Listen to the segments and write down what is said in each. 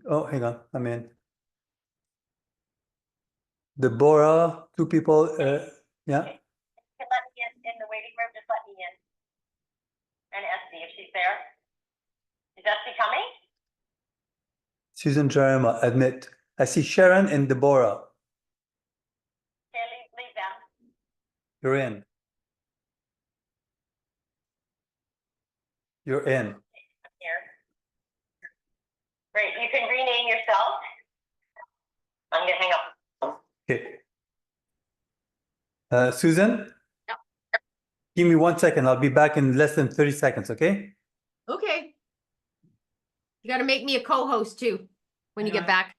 Oh, hang on, I'm in. Deborah, two people, yeah. Can let me in the waiting room, just let me in. And Esty, if she's there. Is Esty coming? Susan Jeremiah, admit. I see Sharon and Deborah. Okay, leave them. You're in. You're in. Here. Great, you can rename yourself. I'm gonna hang up. Okay. Susan? Yep. Give me 1 second. I'll be back in less than 30 seconds, okay? Okay. You got to make me a co-host too when you get back.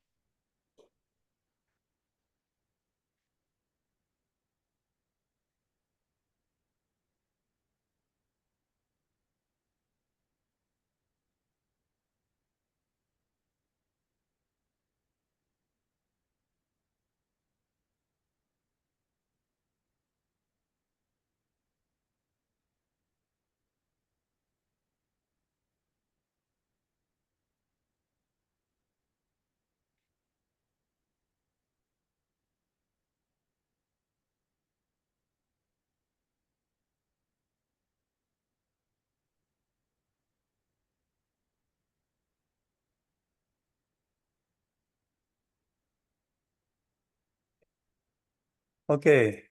Okay.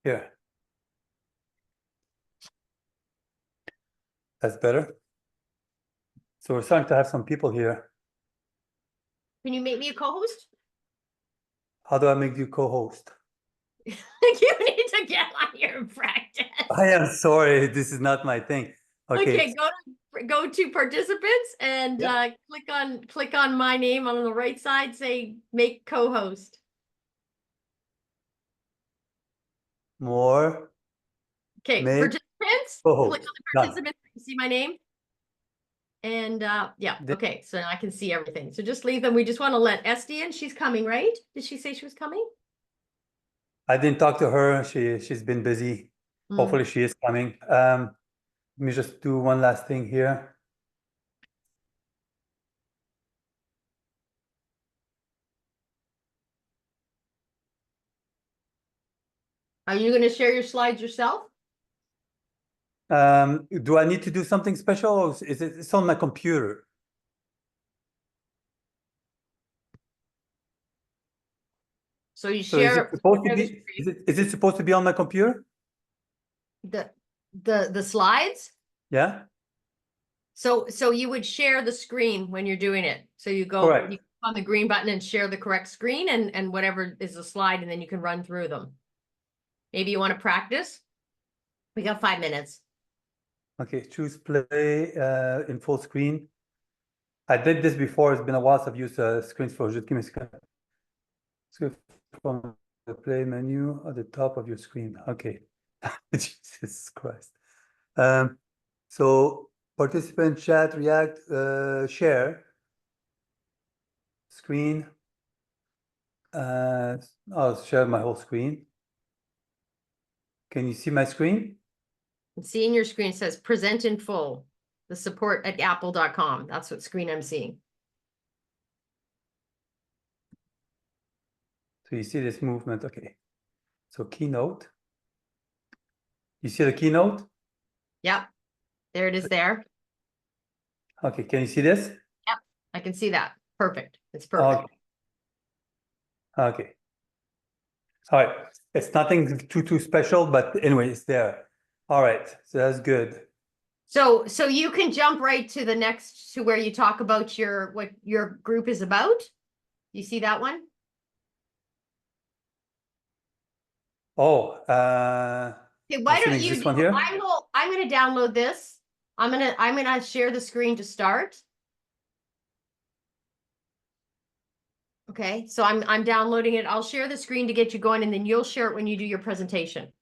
Here. That's better. So we're starting to have some people here. Can you make me a co-host? How do I make you co-host? You need to get on your practice. I am sorry, this is not my thing. Okay. Go to participants and Yep. click on my name on the right side, say make co-host. More. Okay, Make participants, co-host. click on the Done. participants, you see my name. And yeah, The- okay, so now I can see everything. So just leave them. We just want to let Esty in. She's coming, right? Did she say she was coming? I didn't talk to her. She's been busy. Mm. Hopefully she is coming. Let me just do one last thing here. Are you going to share your slides yourself? Do I need to do something special, or is it? It's on my computer. So you So is share, it supposed to share be? Is it supposed to be on my computer? the slides? Yeah. So you would share the screen when you're doing it. So you go Correct. you click on the green button and share the correct screen and whatever is the slide, and then you can run through them. Maybe you want to practice. We got 5 minutes. Okay. Choose play in full screen. I did this before. It's been a while since I've used screens for. Just give me a second. So from the play menu at the top of your screen. Okay. Jesus Christ. So participant chat, react, share screen. I'll share my whole screen. Can you see my screen? And seeing your screen says present in full. The support at apple.com. That's what screen I'm seeing. So you see this movement. Okay. So keynote. You see the keynote? Yep. There it is there. Okay. Can you see this? Yep. I can see that. Perfect. It's perfect. Okay. All right. It's nothing too special, but anyway, it's there. All right. So that's good. So you can jump right to the next, to where you talk about what your group is about. You see that one? Oh, Okay, why don't assuming you this one here? I'm gonna download this. I'm gonna share the screen to start. Okay, so I'm downloading it. I'll share the screen to get you going, and then you'll share it when you do your presentation.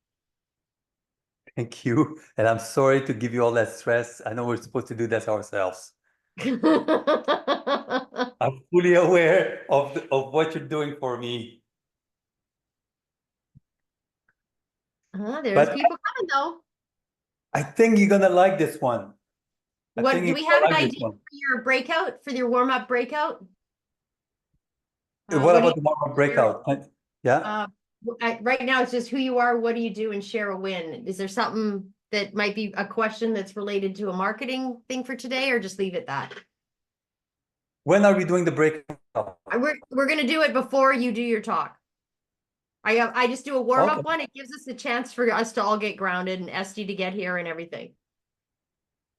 Thank you. And I'm sorry to give you all that stress. I know we're supposed to do this ourselves. I'm fully aware of what you're doing for me. There's But people coming though. I think you're gonna like this one. I What, think do it's we have an like this idea one. for your breakout, for your warm-up breakout? What do about you- the warm-up breakout? Yeah, Uh, right now, it's just who you are, what do you do, and share a win. Is there something that might be a question that's related to a marketing thing for today, or just leave it that? when are we doing the breakout? We're gonna do it before you do your talk. I just do a warm-up Okay. one. It gives us a chance for us to all get grounded and Esty to get here and everything.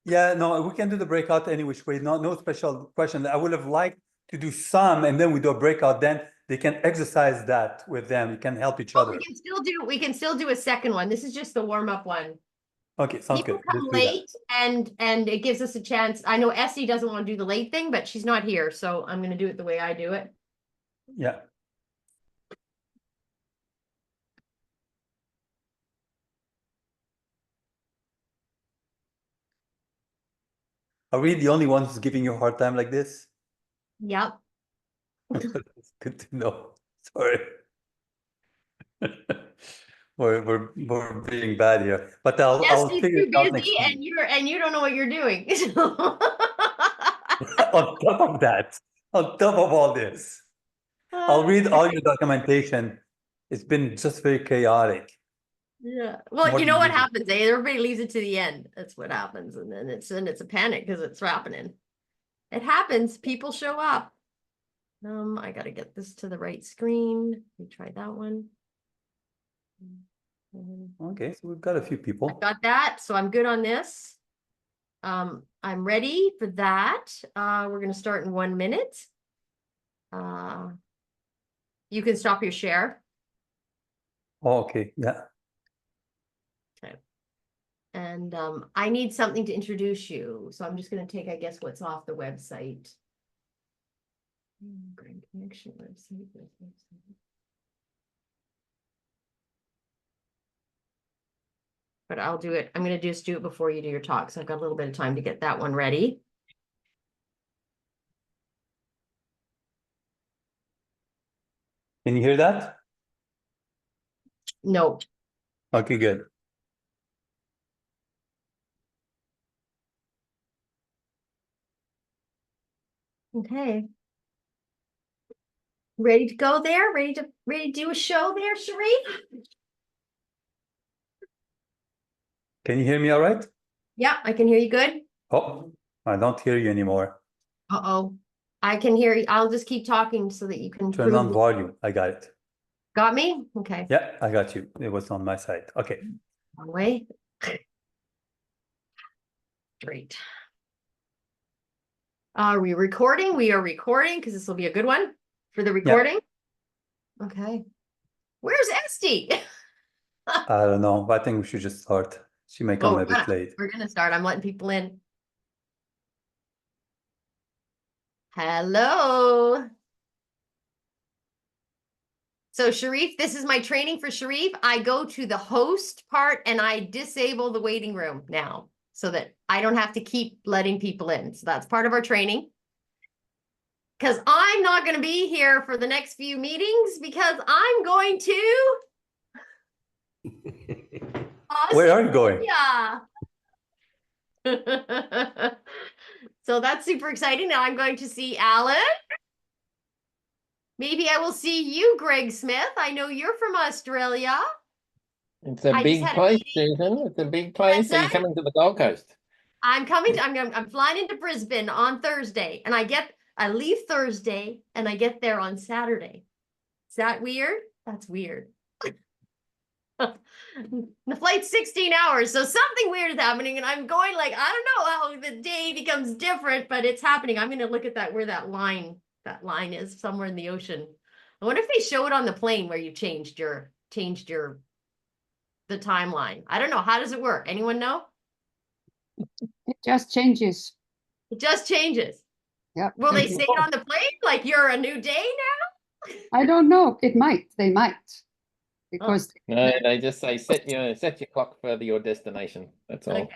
Yeah, no, we can do the breakout any which way. No special question. I would have liked to do some, and then we do a breakout. Then they can exercise that with them. You can help each other. We can still do a second one. This is just the warm-up one. Okay, sounds People good. come Let's do that. late and it gives us a chance. I know Esty doesn't want to do the late thing, but she's not here, so I'm gonna do it the way I do it. Yeah. Are we the only ones who's giving you a hard time like this? Yep. It's good to know. Sorry. We're being bad here, but I'll Esty's figure too it out next busy time. and you don't know what you're doing. On top of that, on top of all this, I'll read all your documentation. It's been just very chaotic. Yeah. Well, More you know than what usual. happens, eh? Everybody leaves it to the end. That's what happens. And then it's a panic because it's happening. It happens. People show up. I gotta get this to the right screen. We tried that one. Okay, so we've got a few I people. got that, so I'm good on this. I'm ready for that. We're gonna start in 1 minute. You can stop your share. Oh, okay, yeah. And I need something to introduce you. So I'm just gonna take, I guess, what's off the website. Grand Connection website. But I'll do it. I'm gonna just do it before you do your talk. So I've got a little bit of time to get that one ready. Can you hear that? No. Okay, good. Okay. Ready to go there? Ready to do a show there, Sharif? Can you hear me all right? Yeah, I can hear you good. Oh, I don't hear you anymore. Uh-oh. I can hear you. I'll just keep talking so that you can Turn on remove- volume. I got it. Got me? Okay. Yeah, I got you. It was on my side. Okay. Wrong way. Great. Are we recording? We are recording because this will be a good one for the recording. Okay. Where's Esty? I don't know. I think we should just start. She may come a bit late. We're gonna start. I'm letting people in. Hello. So Sharif, this is my training for Sharif. I go to the host part and I disable the waiting room now so that I don't have to keep letting people in. So that's part of our training. Because I'm not going to be here for the next few meetings because I'm going to Where are you going? Yeah. So that's super exciting. Now I'm going to see Alan. Maybe I will see you, Greg Smith. I know you're from Australia. It's a I just big had a place, meeting. Susan. It's a big place. What's Are you that? coming to the Gold Coast? I'm coming to, I'm flying into Brisbane on Thursday and I leave Thursday and I get there on Saturday. Is that weird? That's weird. The flight's 16 hours, so something weird is happening and I'm going like, I don't know how the day becomes different, but it's happening. I'm going to look at that, where that line is somewhere in the ocean. I wonder if they show it on the plane where you changed the timeline. I don't know. How does it work? Anyone know? It just changes. It just changes. Yep. Will they say it on the plane? Like you're a new day now? I don't know. It might. They might. Because No, they just say set your clock for your destination. That's all. Okay.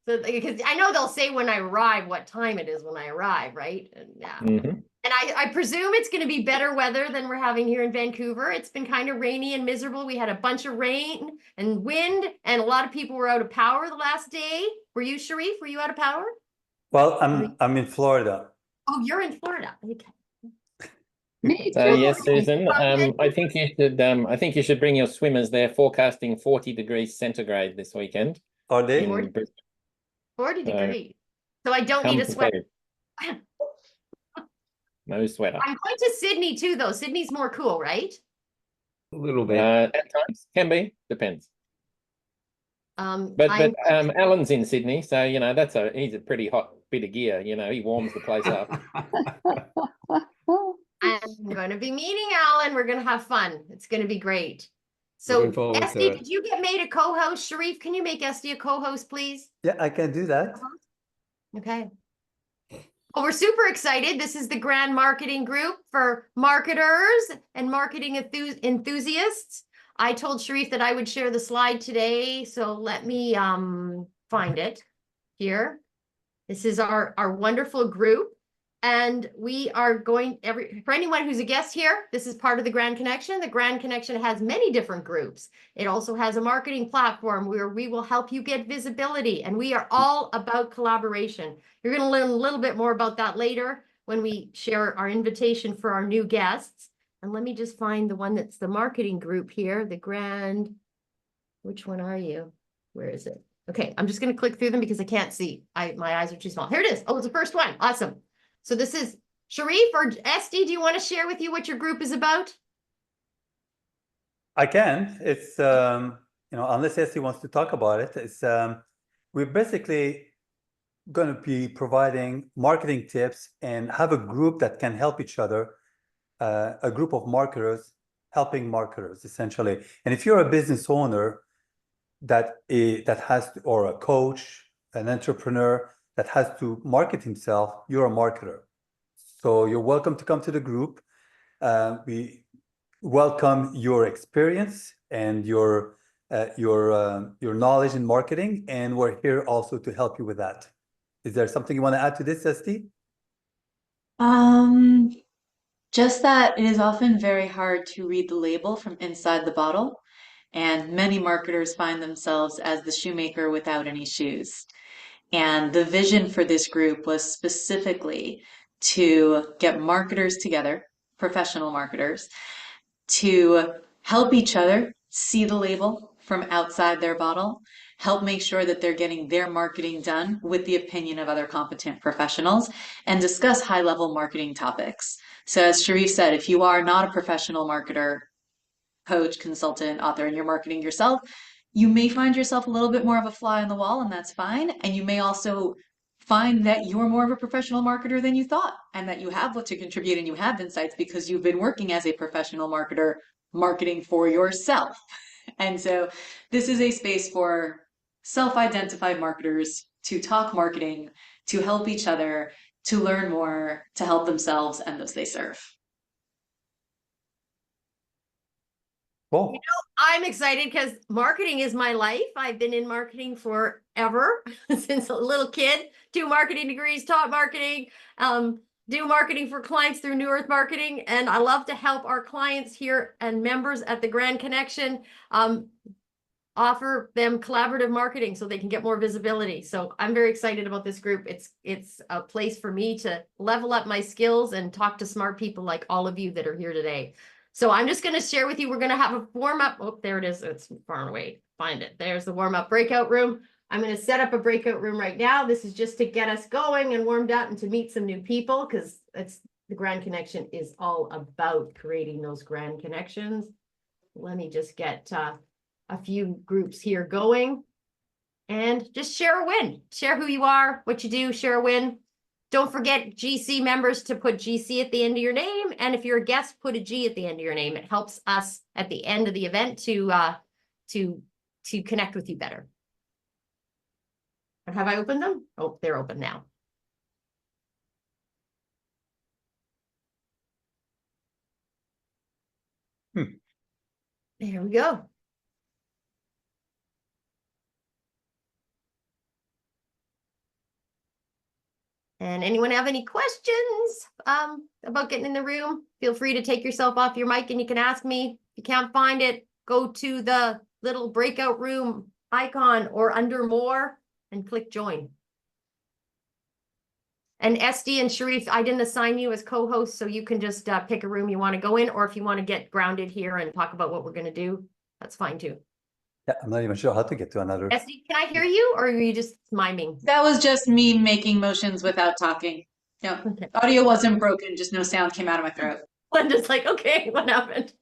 So because I know they'll say when I arrive what time it is when I arrive, right? And yeah. Mhm. And I presume it's going to be better weather than we're having here in Vancouver. It's been kind of rainy and miserable. We had a bunch of rain and wind, and a lot of people were out of power the last day. Were you, Sharif? Were you out of power? Well, I'm in Florida. Oh, you're in Florida. Okay. Me So too. yes, Susan, Okay. I think you should bring your swimmers. They're forecasting 40 degrees centigrade this weekend Are they? in Brisbane. 40 So, degrees. So I don't Come need a sweater. prepared. No sweater. I'm going to Sydney too, though. Sydney's more cool, right? A little bit. At times, can be, depends. But I'm Alan's in Sydney, so you know he's a pretty hot bit of gear. You know, he warms the place up. I'm going to be meeting Alan. We're going to have fun. It's going to be great. So, Looking forward to Esty, it. did you get made a co-host? Sharif, can you make Esty a co-host, please? Yeah, I can do that. Okay. Well, we're super excited. This is the Grand Marketing Group for marketers and marketing enthusiasts. I told Sharif that I would share the slide today, so let me find it here. This is our wonderful group. And we are going for anyone who's a guest here, this is part of the Grand Connection. The Grand Connection has many different groups. It also has a marketing platform where we will help you get visibility, and we are all about collaboration. You're going to learn a little bit more about that later when we share our invitation for our new guests. And let me just find the one that's the marketing group here, the Grand, which one are you? Where is it? Okay, I'm just going to click through them because I can't see. My eyes are too small. Here it is. Oh, it's the first one. Awesome. So this is Sharif or Esty. Do you want to share with you what your group is about? I can. It's unless Esty wants to talk about it, it's we're basically going to be providing marketing tips and have a group that can help each other, a group of marketers helping marketers essentially. And if you're a business owner that has or a coach, an entrepreneur that has to market himself, you're a marketer. So you're welcome to come to the group. We welcome your experience and your knowledge in marketing, and we're here also to help you with that. Is there something you want to add to this, Esty? Just that it is often very hard to read the label from inside the bottle, and many marketers find themselves as the shoemaker without any shoes. And the vision for this group was specifically to get marketers together, professional marketers, to help each other see the label from outside their bottle, help make sure that they're getting their marketing done with the opinion of other competent professionals, and discuss high-level marketing topics. So as Sharif said, if you are not a professional marketer, coach, consultant, author, and you're marketing yourself, you may find yourself a little bit more of a fly on the wall, and that's fine. And you may also find that you're more of a professional marketer than you thought, and that you have what to contribute and you have insights because you've been working as a professional marketer, marketing for yourself. And so this is a space for self-identified marketers to talk marketing, to help each other, to learn more, to help themselves and those they serve. Cool. I'm excited because marketing is my life. I've been in marketing forever, since a little kid. 2 marketing degrees, taught marketing, do marketing for clients through New Earth Marketing. And I love to help our clients here and members at the Grand Connection offer them collaborative marketing so they can get more visibility. So I'm very excited about this group. It's a place for me to level up my skills and talk to smart people like all of you that are here today. So I'm just going to share with you, we're going to have a warm-up. Oh, there it is. It's far away. Find it. There's the warm-up breakout room. I'm going to set up a breakout room right now. This is just to get us going and warmed up and to meet some new people, because the Grand Connection is all about creating those grand connections. Let me just get a few groups here going and just share a win. Share who you are, what you do, share a win. Don't forget GC members to put GC at the end of your name. And if you're a guest, put a G at the end of your name. It helps us at the end of the event to connect with you better. And have I opened them? Oh, they're open now. There we go. And anyone have any questions about getting in the room? Feel free to take yourself off your mic and you can ask me. If you can't find it, go to the little breakout room icon or under more and click join. And SD and Sharif, I didn't assign you as co-host, so you can just pick a room you want to go in, or if you want to get grounded here and talk about what we're going to do, that's fine too. Yeah, I'm not even sure how to get to another. SD, can I hear you, or are you just miming? That was just me making motions without talking. No, Okay. audio wasn't broken, just no sound came out of my throat. Linda's like, okay, what happened?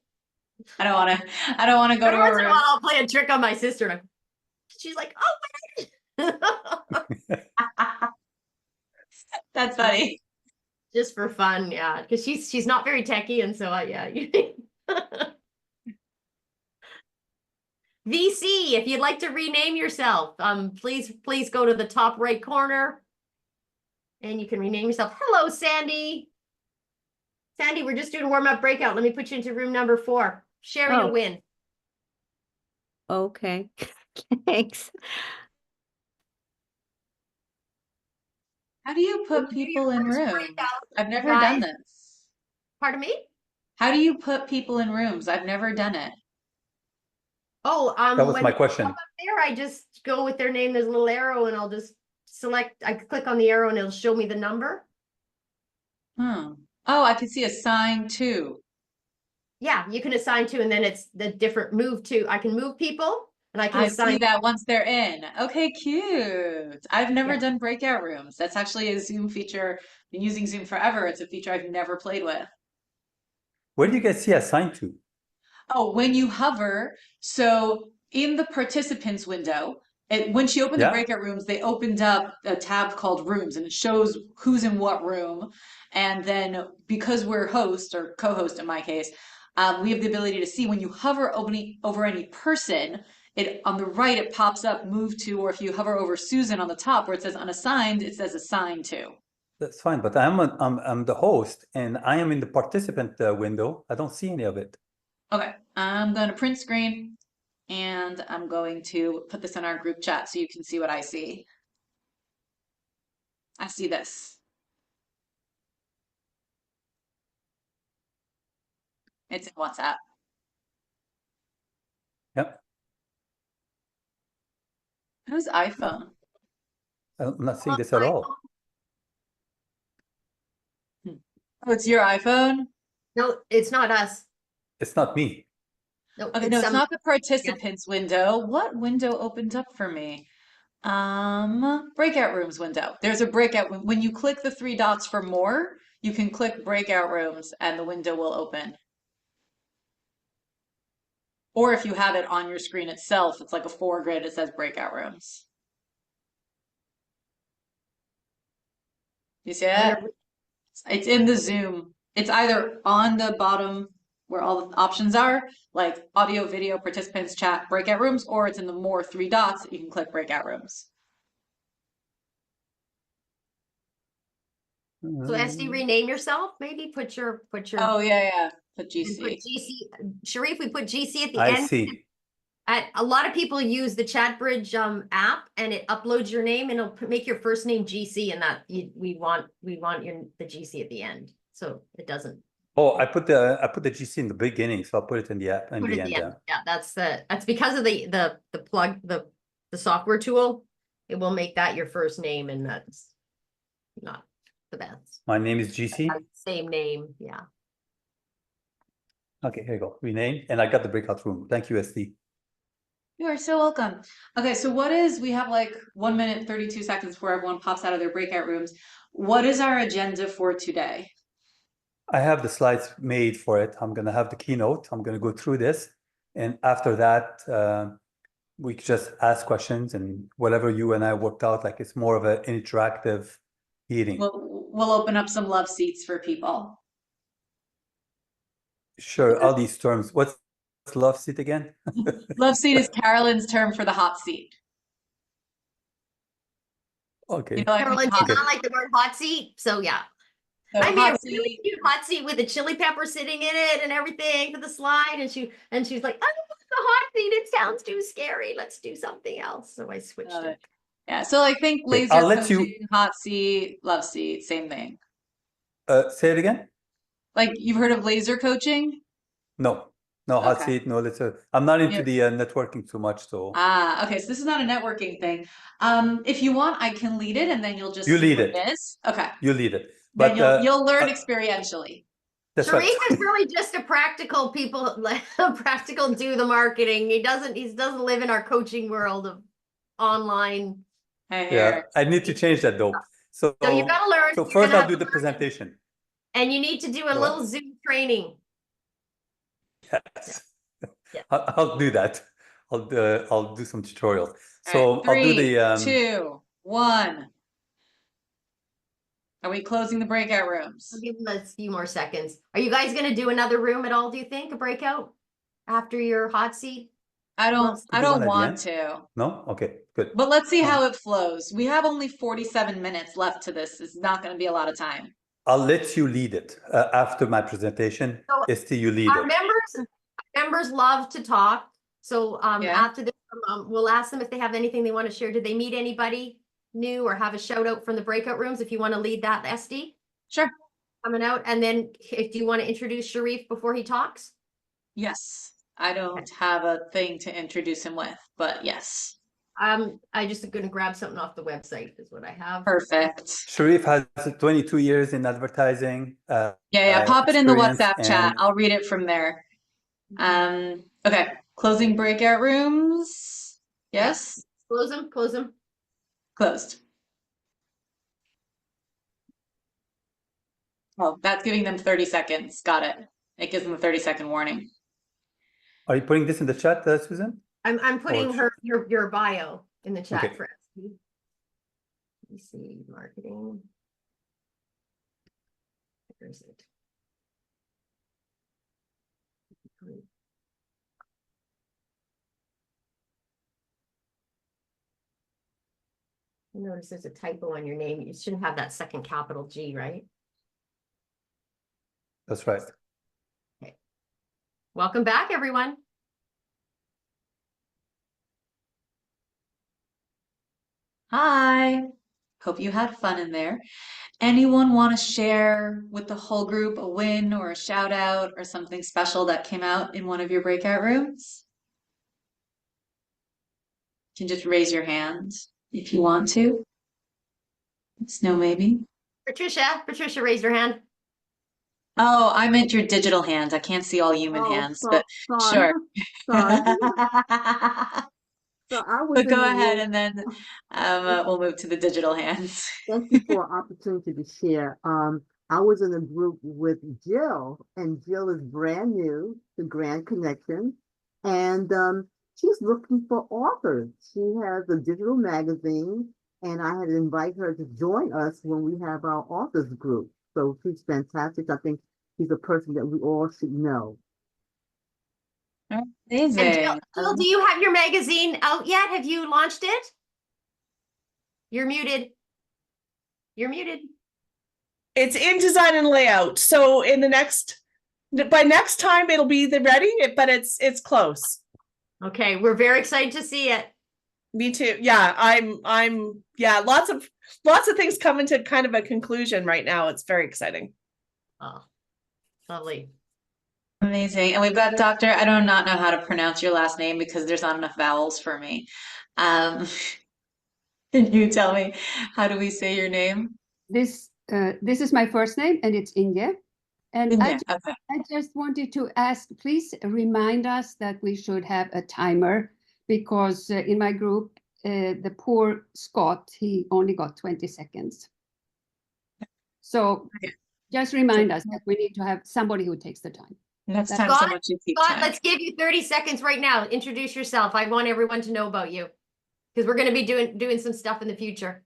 I don't wanna go to Every a once in a room. while, I'll play a trick on my sister. And she's like, oh, That's funny. just for fun, yeah, because she's not very techie, and so yeah. VC, if you'd like to rename yourself, please go to the top right corner, and you can rename yourself. Hello, Sandy. Sandy, we're just doing a warm-up breakout. Let me put you into room number 4. Sherry Oh. will win. Okay, thanks. How do you put people in First rooms? breakout, I've never guys. done this. Pardon me? How do you put people in rooms? I've never done it. Oh, That was when my they question. come up there, I just go with their name. There's a little arrow, and I'll just select. I click on the arrow, and it'll show me the number. Oh, I can see assign to. Yeah, you can assign to, and then it's the different move to. I can move people, and I can I assign. see that once they're in. Okay, cute. I've never Yeah. done breakout rooms. That's actually a Zoom feature. Been using Zoom forever. It's a feature I've never played with. Where do you guys see assigned to? Oh, when you hover, so in the participants window, when she opened the Yeah. breakout rooms, they opened up a tab called rooms and it shows who's in what room. And then because we're host or co-host in my case, we have the ability to see when you hover over any person, on the right, it pops up move to, or if you hover over Susan on the top where it says unassigned, it says assigned to. That's fine, but I'm the host and I am in the participant window. I don't see any of it. Okay, I'm going to print screen and I'm going to put this in our group chat so you can see what I see. I see this. It's in WhatsApp. Yep. Who's iPhone? I'm not seeing this at all. Oh, it's your iPhone? No, it's not us. It's not me. No, Okay, no, it's some- not the participants window. What window opened up for me? Breakout rooms window. There's a breakout. When you click the 3 dots for more, you can click breakout rooms and the window will open. Or if you have it on your screen itself, it's like a 4 grid, it says breakout rooms. You see it? It's in the Zoom. It's either on the bottom where all the options are, like audio, video, participants, chat, breakout rooms, or it's in the more 3 dots that you can click breakout rooms. So SD, rename yourself. Maybe put your. Oh yeah. Put and GC. put GC. Sharif, we put GC at the I end. see. A lot of people use the ChatBridge app, and it uploads your name, and it'll make your first name GC, and that we want the GC at the end, so it doesn't. Oh, I put the GC in the beginning, so I'll put it in the app in Put the it at end. the end. Yeah, that's because of the plug the software tool. It will make that your first name, and that's not the best. My name is GC. Same name, yeah. Okay, here you go. Rename, and I got the breakout room. Thank you, SD. You are so welcome. Okay, so we have like 1 minute, 32 seconds before everyone pops out of their breakout rooms. What is our agenda for today? I have the slides made for it. I'm going to have the keynote. I'm going to go through this. And after that, we just ask questions and whatever you and I worked out, like it's more of an interactive meeting. We'll open up some love seats for people. Sure, all these terms. What's love seat again? Love seat is Carolyn's term for the hot seat. Okay. You know, like Carolyn hot- did not like the word hot seat, so yeah. so I made hot a really seat. cute hot seat with a chili pepper sitting in it and everything for the slide, and she's like, I don't want the hot seat. It sounds too scary. Let's do something else. So I switched Love it. it. Yeah, so like think Wait, laser I'll let you- coaching, hot seat, love seat, same thing. Say it again? Like you've heard of laser coaching? No. No hot Okay. seat, no, I'm not into Yeah. the networking too much, so Ah, okay, so this is not a networking thing. If you want, I can lead it and then you'll just You see lead what it. it is. Okay. you lead it. Then But you'll learn uh, experientially. that's Sharif right. is really just a practical people, practical do the marketing. He doesn't live in our coaching world of online. I Yeah, hear. I need to change that though. So So you gotta learn. so you're first gonna I'll have do to the learn, presentation. and you need to do a What? little Zoom training. Yes. Yeah. I'll do that. I'll do some tutorials. All So right, I'll do 3, the 2, 1. Are we closing the breakout rooms? I'll give them a few more seconds. Are you guys gonna do another room at all, do you think, a breakout after your hot seat? I to don't do one at the want end? to. No? Okay, good. But let's see how it flows. We have only 47 minutes left to this. It's not going to be a lot of time. I'll let you lead it after my presentation. So Esti, you lead Our it. members love to talk. So Yeah. after this, we'll ask them if they have anything they want to share. Did they meet anybody new or have a shout out from the breakout rooms? If you want to lead that, SD, Sure. coming out. And then if you want to introduce Sharif before he talks. Yes. I don't have a thing to introduce him with, but yes. I just gonna grab something off the website is what I have. Perfect. Sharif has 22 years in advertising. Yeah. Pop it in the experience WhatsApp chat. and- I'll read it from there. Okay. Closing breakout rooms. Yes. Close them, close them. Closed. Oh, that's giving them 30 seconds. Got it. It gives them a 30-second warning. Are you putting this in the chat, Susan? I'm putting Or- your bio in the chat Okay. for SD. Let me see, marketing. Where is it? I notice there's a typo on your name. You shouldn't have that second capital G, right? That's right. Welcome back, everyone. Hi. Hope you had fun in there. Anyone want to share with the whole group a win or a shout out or something special that came out in one of your breakout rooms? You can just raise your hand if you want to. It's no maybe. Patricia raised her hand. Oh, I meant your digital hand. I can't see all human hands, but sure. Sorry. So I was But in go the ahead room. and then we'll move to the digital hands. Thank you for an opportunity to share. I was in a group with Jill, and Jill is brand new to Grand Connection, and she's looking for authors. She has a digital magazine, and I had invited her to join us when we have our authors group. So she's fantastic. I think she's a person that we all should know. Amazing. And Jill, do you have your magazine out yet? Have you launched it? You're muted. You're muted. It's in design and layout. So in by next time it'll be ready, but it's close. Okay, we're very excited to see it. Me too. Yeah, I'm lots of things coming to kind of a conclusion right now. It's very exciting. Oh, lovely. Amazing. And we've got Dr. I do not know how to pronounce your last name because there's not enough vowels for me. Can you tell me, how do we say your name? This is my first name, and it's Inge. And Okay. I just wanted to ask, please remind us that we should have a timer, because in my group, the poor Scott, he only got 20 seconds. So just remind us that we need to have somebody who takes the time. Next Scott, time someone should keep Scott, time. let's give you 30 seconds right now. Introduce yourself. I want everyone to know about you because we're going to be doing some stuff in the future.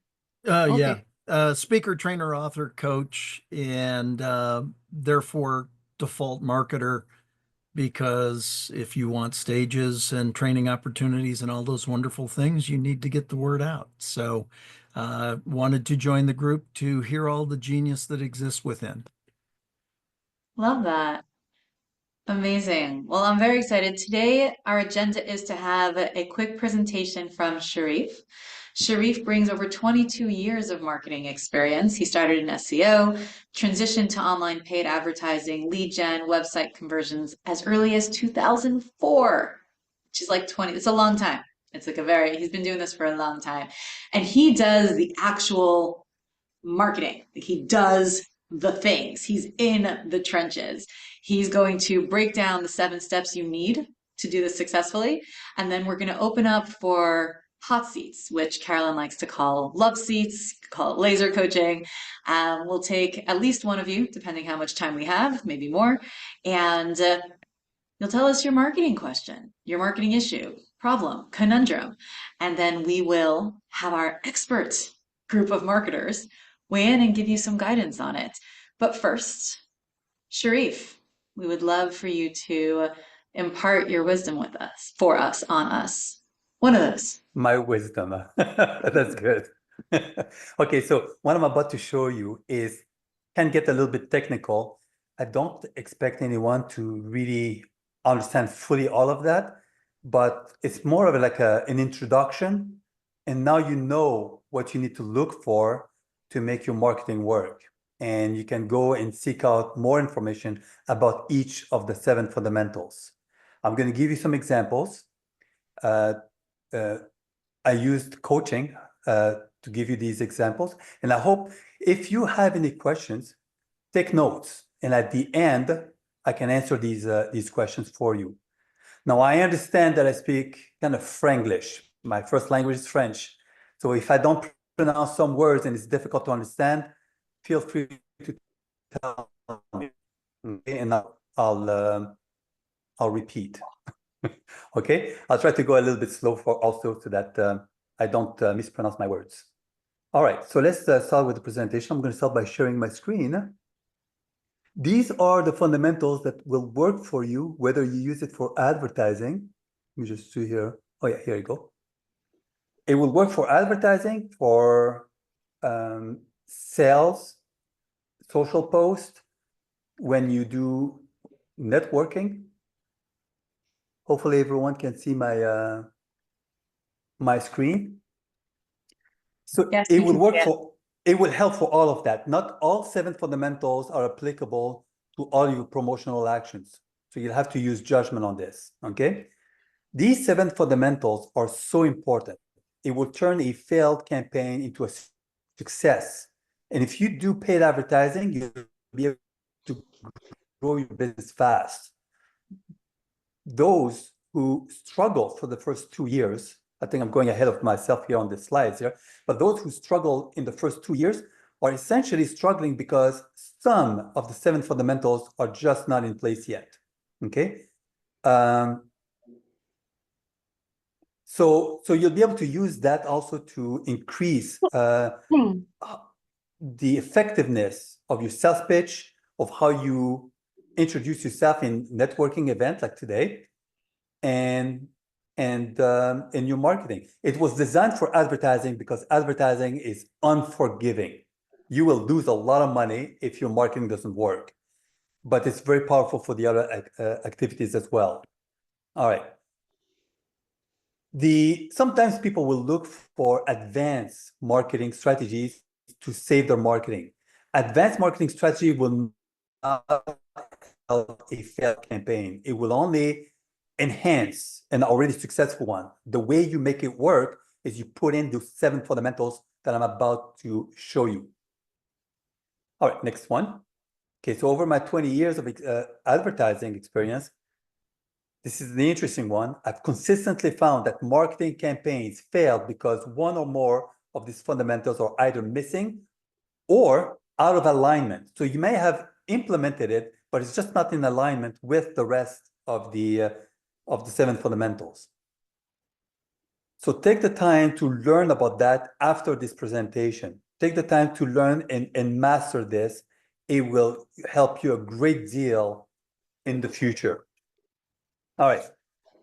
Okay. Yeah. Speaker, trainer, author, coach, and therefore default marketer, because if you want stages and training opportunities and all those wonderful things, you need to get the word out. So wanted to join the group to hear all the genius that exists within. Love that. Amazing. Well, I'm very excited. Today, our agenda is to have a quick presentation from Sharif. Sharif brings over 22 years of marketing experience. He started in SEO, transitioned to online paid advertising, lead gen, website conversions as early as 2004, which is like 20, it's a long time. It's like he's been doing this for a long time. And he does the actual marketing. He does the things. He's in the trenches. He's going to break down the 7 steps you need to do this successfully. And then we're going to open up for hot seats, which Carolyn likes to call love seats, call it laser coaching. We'll take at least one of you, depending how much time we have, maybe more. And you'll tell us your marketing question, your marketing issue, problem, conundrum. And then we will have our expert group of marketers weigh in and give you some guidance on it. But first, Sharif, we would love for you to impart your wisdom with us, for us, on us. One of those. My wisdom. That's good. Okay, so what I'm about to show you can get a little bit technical. I don't expect anyone to really understand fully all of that, but it's more of like an introduction. And now you know what you need to look for to make your marketing work. And you can go and seek out more information about each of the 7 fundamentals. I'm going to give you some examples. I used coaching to give you these examples. And I hope if you have any questions, take notes. And at the end, I can answer these questions for you. Now, I understand that I speak kind of Franglish. My first language is French. So if I don't pronounce some words and it's difficult to understand, feel free to tell me, okay? And I'll repeat. Okay, I'll try to go a little bit slow so that I don't mispronounce my words. All right, so let's start with the presentation. I'm going to start by sharing my screen. These are the fundamentals that will work for you, whether you use it for advertising. Let me just see here. Oh yeah, here you go. It will work for advertising, for sales, social post, when you do networking. Hopefully everyone can see my my screen. So yes, it will work it will help for all of that. Not all 7 fundamentals are applicable to all your promotional actions. So you'll have to use judgment on this, okay? These 7 fundamentals are so important. It will turn a failed campaign into a success. And if you do paid advertising, you'll be able to grow your business fast. Those who struggle for the first 2 years, I think I'm going ahead of myself here on the slides here, but those who struggle in the first 2 years are essentially struggling because some of the 7 fundamentals are just not in place yet, okay? So you'll be able to use that also to increase the effectiveness of your sales pitch, of how you introduce yourself in networking events like today, and in your marketing. It was designed for advertising because advertising is unforgiving. You will lose a lot of money if your marketing doesn't work, but it's very powerful for the other activities as well. All right. Sometimes people will look for advanced marketing strategies to save their marketing. Advanced marketing strategy will not help a failed campaign. It will only enhance an already successful one. The way you make it work is you put in those 7 fundamentals that I'm about to show you. All right, next one. Okay, so over my 20 years of advertising experience, this is the interesting one. I've consistently found that marketing campaigns fail because one or more of these fundamentals are either missing or out of alignment. So you may have implemented it, but it's just not in alignment with the rest of the 7 fundamentals. So take the time to learn about that after this presentation. Take the time to learn and master this. It will help you a great deal in the future. All right.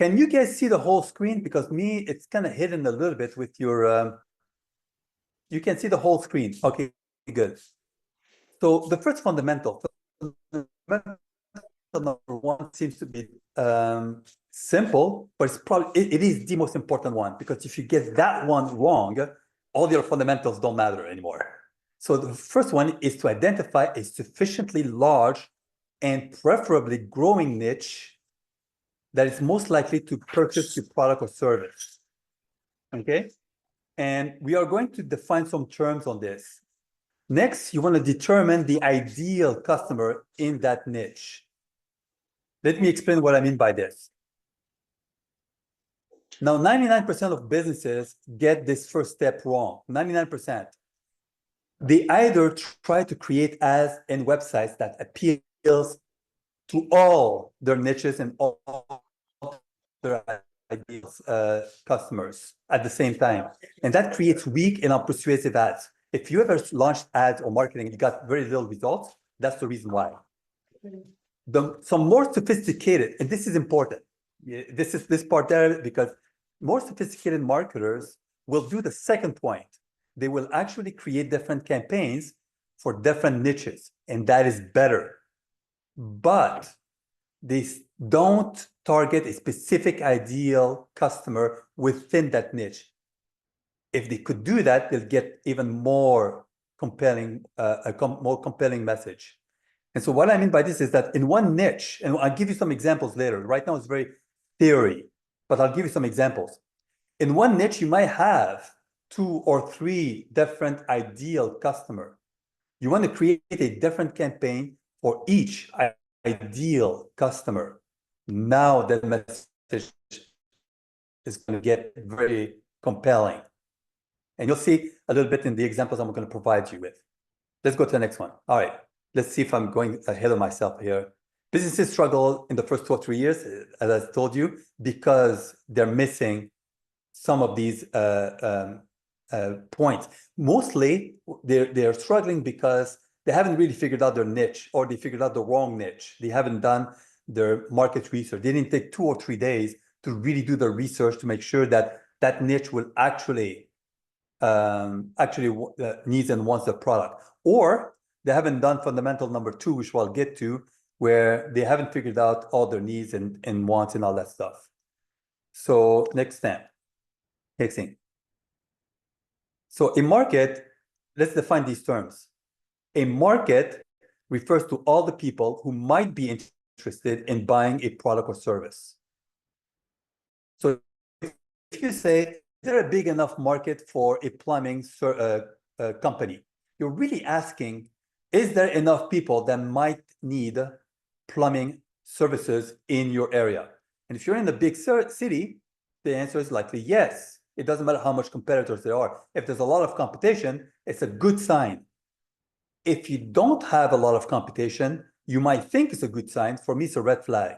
Can you guys see the whole screen? Because it's kind of hidden a little bit with your, you can see the whole screen. Okay, good. So the first fundamental number 1 seems to be simple, but it is the most important one, because if you get that one wrong, all your fundamentals don't matter anymore. So the first one is to identify a sufficiently large and preferably growing niche that is most likely to purchase your product or service. Okay? And we are going to define some terms on this. Next, you want to determine the ideal customer in that niche. Let me explain what I mean by this. Now, 99% of businesses get this first step wrong, 99%. They either try to create ads and websites that appeals to all their niches and all their ideal customers at the same time. And that creates weak and unpersuasive ads. If you ever launched ads or marketing and you got very little results, that's the reason why. Some more sophisticated, and this is important. This part there, because more sophisticated marketers will do the second point. They will actually create different campaigns for different niches, and that is better. But they don't target a specific ideal customer within that niche. If they could do that, they'll get even more compelling, more compelling message. And so what I mean by this is that in one niche, and I'll give you some examples later. Right now it's very theory, but I'll give you some examples. In one niche, you might have 2 or 3 different ideal customer. You want to create a different campaign for each ideal customer. Now the message is going to get very compelling. And you'll see a little bit in the examples I'm going to provide you with. Let's go to the next one. All right, let's see if I'm going ahead of myself here. Businesses struggle in the first 2 or 3 years, as I told you, because they're missing some of these points. Mostly, they're struggling because they haven't really figured out their niche, or they figured out the wrong niche. They haven't done their market research. They didn't take 2 or 3 days to really do the research to make sure that that niche will actually needs and wants the product. Or they haven't done fundamental number 2, which we'll get to, where they haven't figured out all their needs and wants and all that stuff. So next step. Next thing. So a market, let's define these terms. A market refers to all the people who might be interested in buying a product or service. So if you say, is there a big enough market for a plumbing company? You're really asking, is there enough people that might need plumbing services in your area? And if you're in a big city, the answer is likely yes. It doesn't matter how much competitors there are. If there's a lot of competition, it's a good sign. If you don't have a lot of competition, you might think it's a good sign. For me, it's a red flag,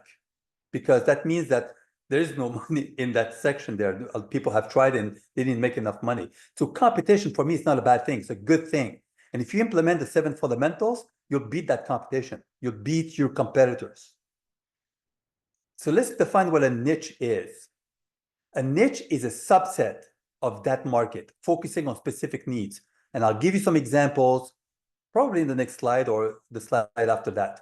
because that means that there is no money in that section there. People have tried and they didn't make enough money. So competition for me is not a bad thing. It's a good thing. And if you implement the 7 fundamentals, you'll beat that competition. You'll beat your competitors. So let's define what a niche is. A niche is a subset of that market, focusing on specific needs. And I'll give you some examples, probably in the next slide or the slide after that.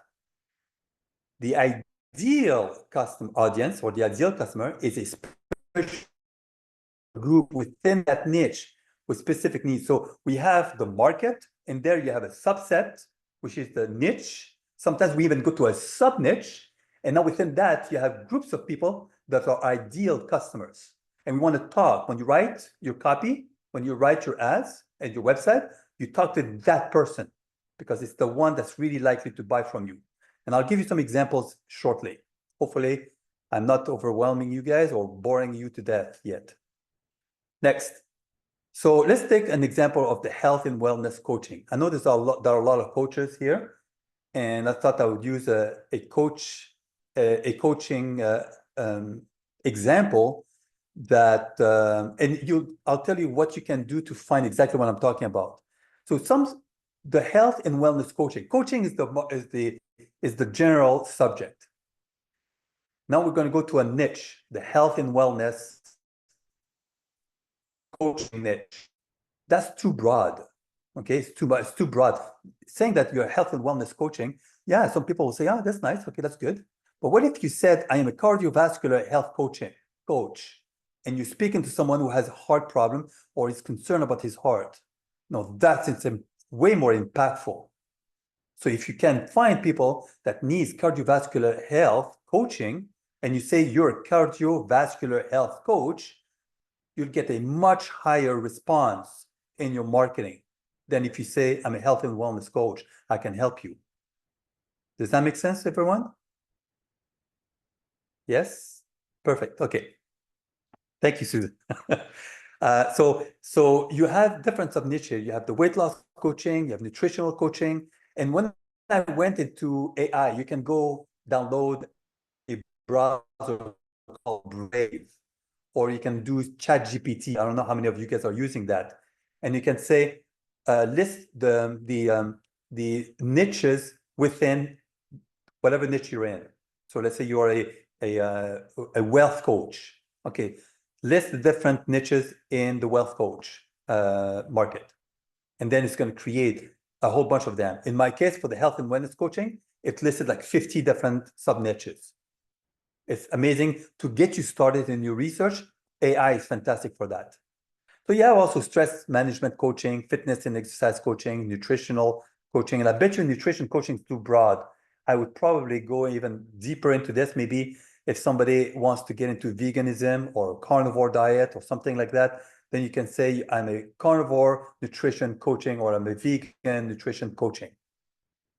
The ideal customer audience, or the ideal customer, is a special group within that niche with specific needs. So we have the market, and there you have a subset, which is the niche. Sometimes we even go to a sub-niche. And now within that, you have groups of people that are ideal customers. And we want to talk. When you write your copy, when you write your ads and your website, you talk to that person, because it's the one that's really likely to buy from you. And I'll give you some examples shortly. Hopefully, I'm not overwhelming you guys or boring you to death yet. Next. So let's take an example of the health and wellness coaching. I know there are a lot of coaches here, and I thought I would use a coaching example that, I'll tell you what you can do to find exactly what I'm talking about. So the health and wellness coaching. Coaching is the general subject. Now we're going to go to a niche, the health and wellness coaching niche. That's too broad. Okay, it's too broad. Saying that you're health and wellness coaching, yeah, some people will say, oh, that's nice. Okay, that's good. But what if you said, I am a cardiovascular health coach? and you're speaking to someone who has a heart problem or is concerned about his heart. No, it's way more impactful. So if you can find people that needs cardiovascular health coaching, and you say you're a cardiovascular health coach, you'll get a much higher response in your marketing than if you say, I'm a health and wellness coach, I can help you. Does that make sense, everyone? Yes? Perfect. Okay. Thank you, Susan. So you have different sub niches. You have the weight loss coaching, you have nutritional coaching. And when I went into AI, you can go download a browser called Brave, or you can do ChatGPT. I don't know how many of you guys are using that. And you can say, list the niches within whatever niche you're in. So let's say you are a wealth coach. Okay, list the different niches in the wealth coach market. And then it's going to create a whole bunch of them. In my case, for the health and wellness coaching, it listed like 50 different sub niches. It's amazing to get you started in your research. AI is fantastic for that. So you have also stress management coaching, fitness and exercise coaching, nutritional coaching. And I bet you nutrition coaching is too broad. I would probably go even deeper into this. Maybe if somebody wants to get into veganism or carnivore diet or something like that, then you can say, I'm a carnivore nutrition coaching, or I'm a vegan nutrition coaching.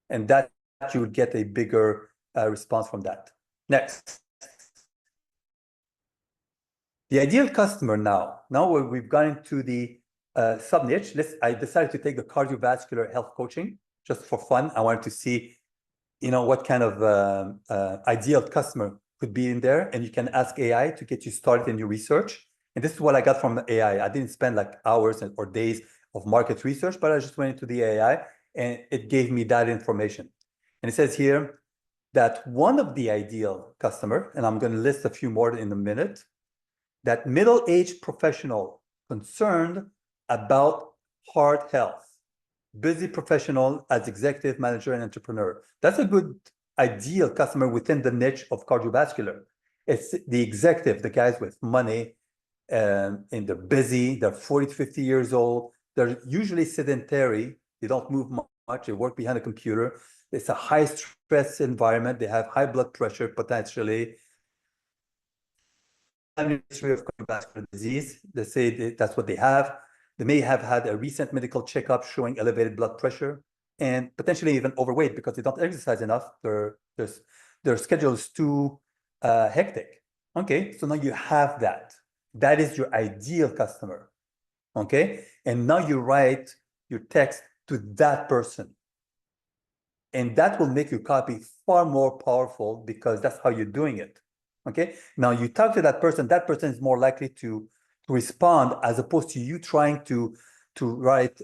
And that you would get a bigger response from that. Next. The ideal customer now we've gone into the sub niche. I decided to take the cardiovascular health coaching just for fun. I wanted to see, what kind of ideal customer could be in there. And you can ask AI to get you started in your research. And this is what I got from the AI. I didn't spend like hours or days of market research, but I just went into the AI and it gave me that information. And it says here that one of the ideal customer, and I'm going to list a few more in a minute, that middle-aged professional concerned about heart health, busy professional as executive, manager, and entrepreneur. That's a good ideal customer within the niche of cardiovascular. It's the executive, the guys with money, and they're busy, they're 40 to 50 years old. They're usually sedentary. They don't move much. They work behind a computer. It's a high stress environment. They have high blood pressure, potentially. History of cardiovascular disease. They say that's what they have. They may have had a recent medical checkup showing elevated blood pressure and potentially even overweight because they don't exercise enough. Their schedule is too hectic. Okay, so now you have that. That is your ideal customer. Okay, and now you write your text to that person. And that will make your copy far more powerful because that's how you're doing it. Okay, now you talk to that person is more likely to respond as opposed to you trying to write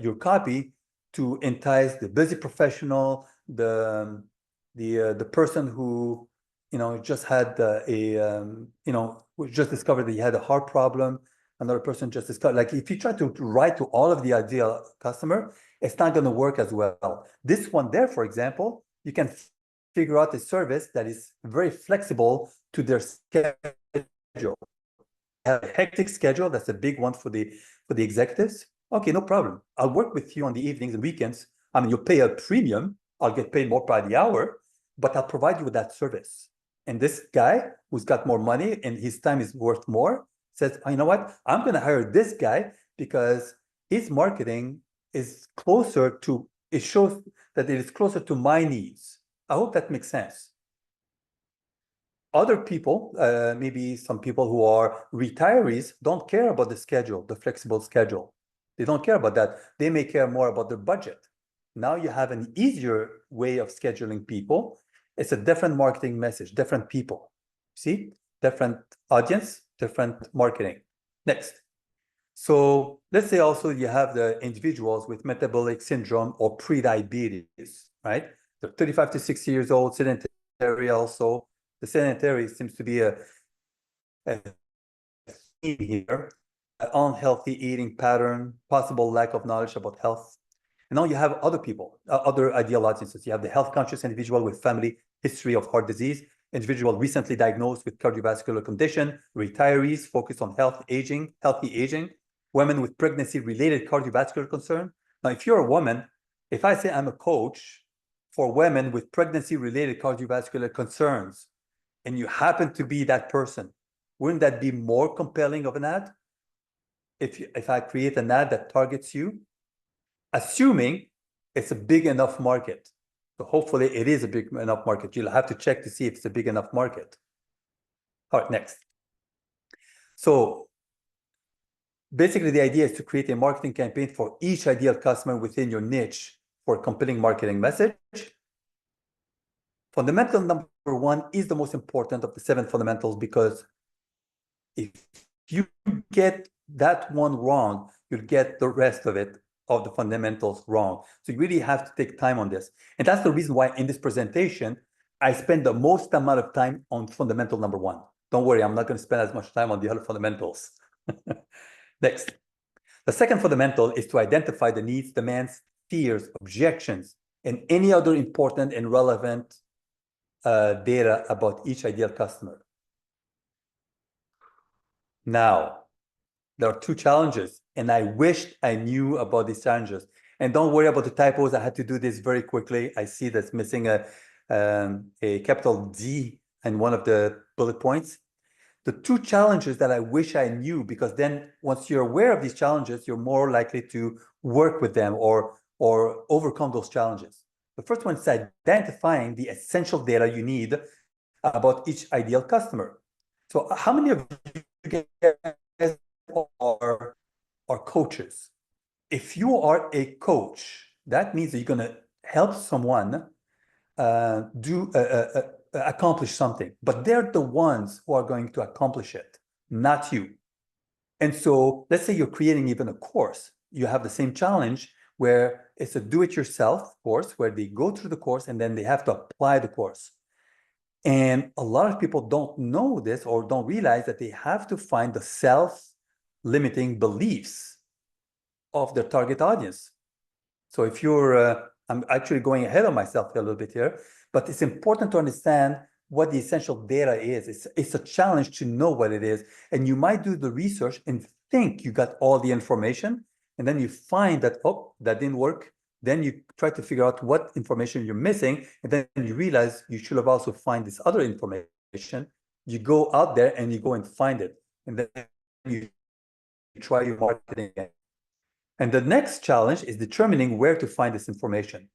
your copy to entice the busy professional, the person who just had just discovered that he had a heart problem. Another person just discovered, like if you try to write to all of the ideal customer, it's not going to work as well. This one there, for example, you can figure out a service that is very flexible to their schedule. Have a hectic schedule. That's a big one for the executives. Okay, no problem. I'll work with you on the evenings and weekends. I mean, you'll pay a premium. I'll get paid more by the hour, but I'll provide you with that service. And this guy who's got more money and his time is worth more says, oh, you know what? I'm going to hire this guy because his marketing is closer to, it shows that it is closer to my needs. I hope that makes sense. Other people, maybe some people who are retirees, don't care about the schedule, the flexible schedule. They don't care about that. They may care more about their budget. Now you have an easier way of scheduling people. It's a different marketing message, different people. See, different audience, different marketing. Next. So let's say also you have the individuals with metabolic syndrome or pre-diabetes, right? They're 35 to 60 years old, sedentary also. The sedentary seems to be a theme here, an unhealthy eating pattern, possible lack of knowledge about health. And now you have other people, other ideal audiences. You have the health conscious individual with family history of heart disease. individual recently diagnosed with cardiovascular condition, retirees focused on healthy aging, women with pregnancy-related cardiovascular concern. Now, if you're a woman, if I say I'm a coach for women with pregnancy-related cardiovascular concerns, and you happen to be that person, wouldn't that be more compelling of an ad? If I create an ad that targets you, assuming it's a big enough market. So hopefully it is a big enough market. You'll have to check to see if it's a big enough market. All right, next. So basically the idea is to create a marketing campaign for each ideal customer within your niche for a compelling marketing message. Fundamental number 1 is the most important of the 7 fundamentals, because if you get that one wrong, you'll get the rest of it, of the fundamentals, wrong. So you really have to take time on this. And that's the reason why in this presentation, I spend the most amount of time on fundamental number 1. Don't worry, I'm not going to spend as much time on the other fundamentals. Next. The second fundamental is to identify the needs, demands, fears, objections, and any other important and relevant data about each ideal customer. Now, there are 2 challenges, and I wished I knew about these challenges. And don't worry about the typos. I had to do this very quickly. I see that's missing a capital D in one of the bullet points. The 2 challenges that I wish I knew, because then once you're aware of these challenges, you're more likely to work with them or overcome those challenges. The first one is identifying the essential data you need about each ideal customer. So how many of you guys are coaches? If you are a coach, that means that you're going to help someone accomplish something, but they're the ones who are going to accomplish it, not you. And so let's say you're creating even a course. You have the same challenge where it's a do-it-yourself course where they go through the course and then they have to apply the course. And a lot of people don't know this or don't realize that they have to find the self-limiting beliefs of their target audience. So if you're, I'm actually going ahead of myself a little bit here, but it's important to understand what the essential data is. It's a challenge to know what it is. And you might do the research and think you got all the information, and then you find that, oh, that didn't work. Then you try to figure out what information you're missing, and then you realize you should have also find this other information. You go out there and you go and find it, and then you try your marketing again. And the next challenge is determining where to find this information.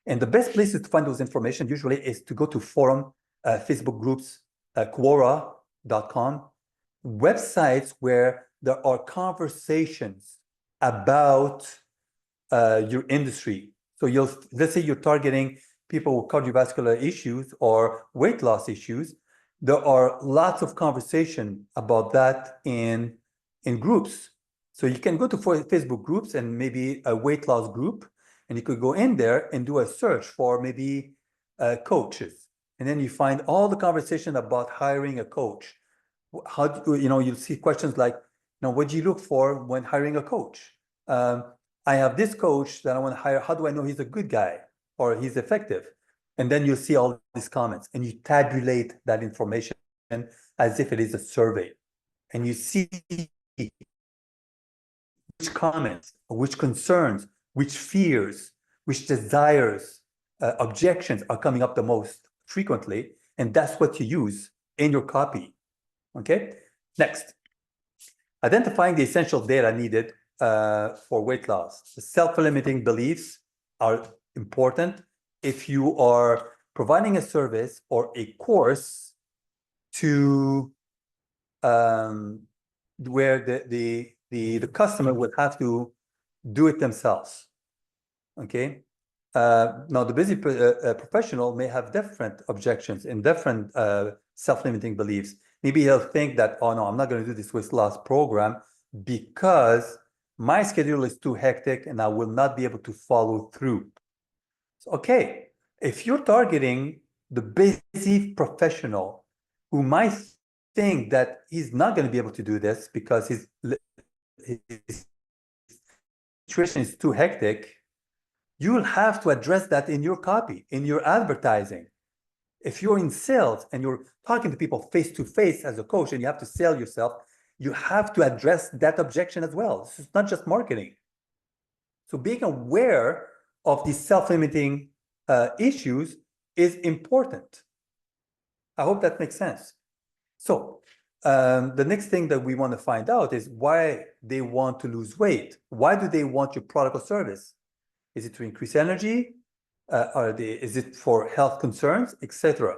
And the best places to find those information usually is to go to forum, Facebook groups, Quora.com, websites where there are conversations about your industry. So let's say you're targeting people with cardiovascular issues or weight loss issues. There are lots of conversation about that in groups. So you can go to Facebook groups and maybe a weight loss group, and you could go in there and do a search for maybe coaches. And then you find all the conversation about hiring a coach. How do you'll see questions like, what do you look for when hiring a coach? I have this coach that I want to hire. How do I know he's a good guy or he's effective? And then you'll see all these comments and you tabulate that information as if it is a survey. And you see which comments, which concerns, which fears, which desires, objections are coming up the most frequently. And that's what you use in your copy. Okay, next. Identifying the essential data needed for weight loss. The self-limiting beliefs are important. If you are providing a service or a course to where the customer would have to do it themselves. Okay. Now the busy professional may have different objections and different self-limiting beliefs. Maybe he'll think that, oh no, I'm not going to do this weight loss program because my schedule is too hectic and I will not be able to follow through. So, okay, if you're targeting the busy professional who might think that he's not going to be able to do this because his situation is too hectic, you will have to address that in your copy, in your advertising. If you're in sales and you're talking to people face to face as a coach and you have to sell yourself, you have to address that objection as well. This is not just marketing. So being aware of these self-limiting issues is important. I hope that makes sense. So the next thing that we want to find out is why they want to lose weight. Why do they want your product or service? Is it to increase energy? Is it for health concerns, etc.?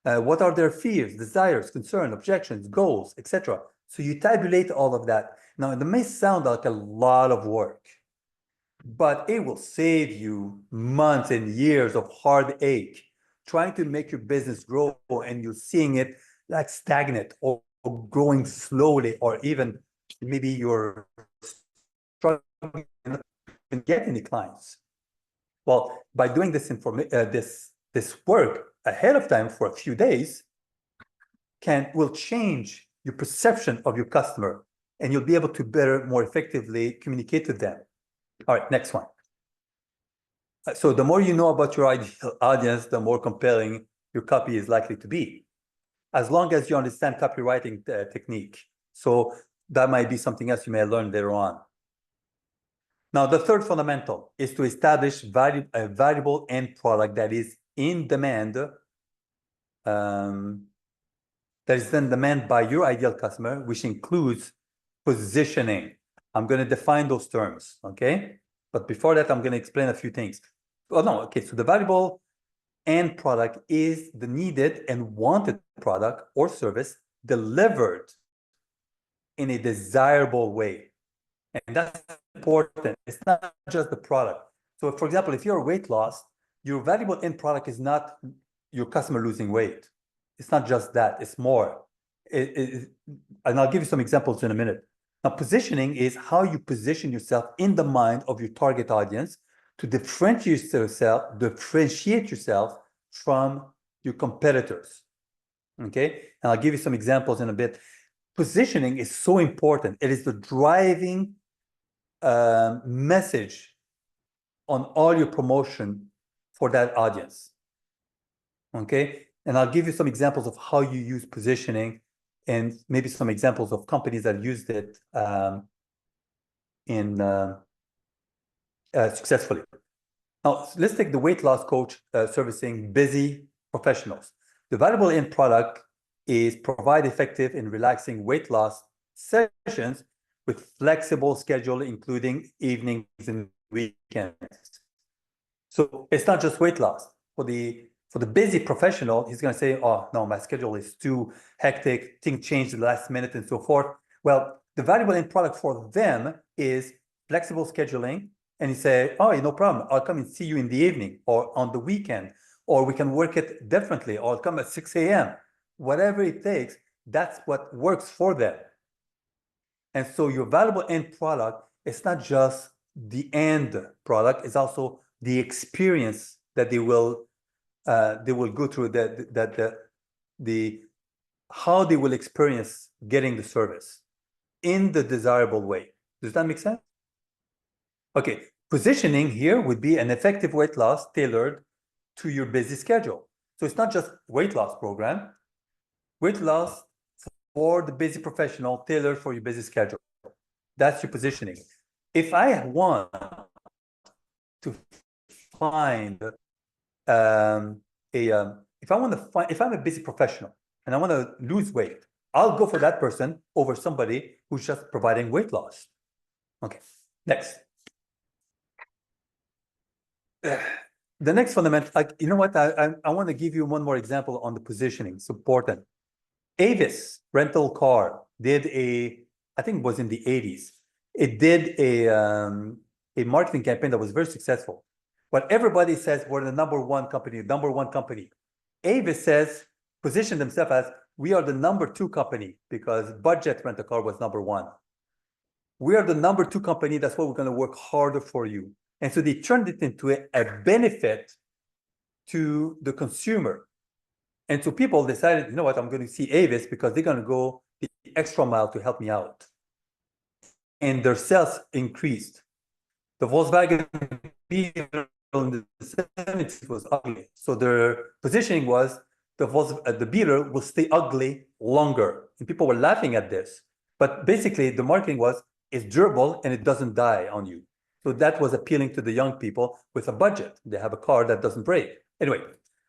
What are their fears, desires, concerns, objections, goals, etc.? So you tabulate all of that. Now, it may sound like a lot of work, but it will save you months and years of heartache trying to make your business grow, and you're seeing it like stagnant or growing slowly, or even maybe you're struggling to get any clients. Well, by doing this this work ahead of time for a few days will change your perception of your customer, and you'll be able to better, more effectively communicate with them. All right, next one. So the more you know about your ideal audience, the more compelling your copy is likely to be, as long as you understand copywriting technique. So that might be something else you may learn later on. Now, the third fundamental is to establish a valuable end product that is in demand, by your ideal customer, which includes positioning. I'm going to define those terms, okay? But before that, I'm going to explain a few things. Oh, no, okay, so the valuable end product is the needed and wanted product or service delivered in a desirable way. And that's important. It's not just the product. So, for example, if you're weight loss, your valuable end product is not your customer losing weight. It's not just that. It's more. And I'll give you some examples in a minute. Now, positioning is how you position yourself in the mind of your target audience to differentiate yourself from your competitors. Okay? And I'll give you some examples in a bit. Positioning is so important. It is the driving message on all your promotion for that audience. Okay? And I'll give you some examples of how you use positioning, and maybe some examples of companies that used it successfully. Now, let's take the weight loss coach servicing busy professionals. The valuable end product is provide effective and relaxing weight loss sessions with flexible schedule, including evenings and weekends. So it's not just weight loss. For the busy professional, he's going to say, oh, no, my schedule is too hectic, things change the last minute and so forth. Well, the valuable end product for them is flexible scheduling. And you say, oh, no problem. I'll come and see you in the evening or on the weekend, or we can work it differently, or I'll come at 6 a.m. Whatever it takes, that's what works for them. And so your valuable end product is not just the end product, it's also the experience that they will go through, how they will experience getting the service in the desirable way. Does that make sense? Okay, positioning here would be an effective weight loss tailored to your busy schedule. So it's not just weight loss program, weight loss for the busy professional tailored for your busy schedule. That's your positioning. If I want to find if I'm a busy professional and I want to lose weight, I'll go for that person over somebody who's just providing weight loss. Okay, next. The next fundamental, you know what? I want to give you one more example on the positioning. It's important. Avis rental car did I think it was in the 80s. It did a marketing campaign that was very successful. But everybody says we're the number one company. Avis says, position themselves as, we are the number 2 company, because budget rent a car was number 1. We are the number 2 company. That's why we're going to work harder for you. And so they turned it into a benefit to the consumer. And so people decided, you know what, I'm going to see Avis because they're going to go the extra mile to help me out. And their sales increased. The Volkswagen Beetle in the 70s was ugly. So their positioning was, the beater will stay ugly longer. And people were laughing at this. But basically, the marketing was, it's durable and it doesn't die on you. So that was appealing to the young people with a budget. They have a car that doesn't break. Anyway,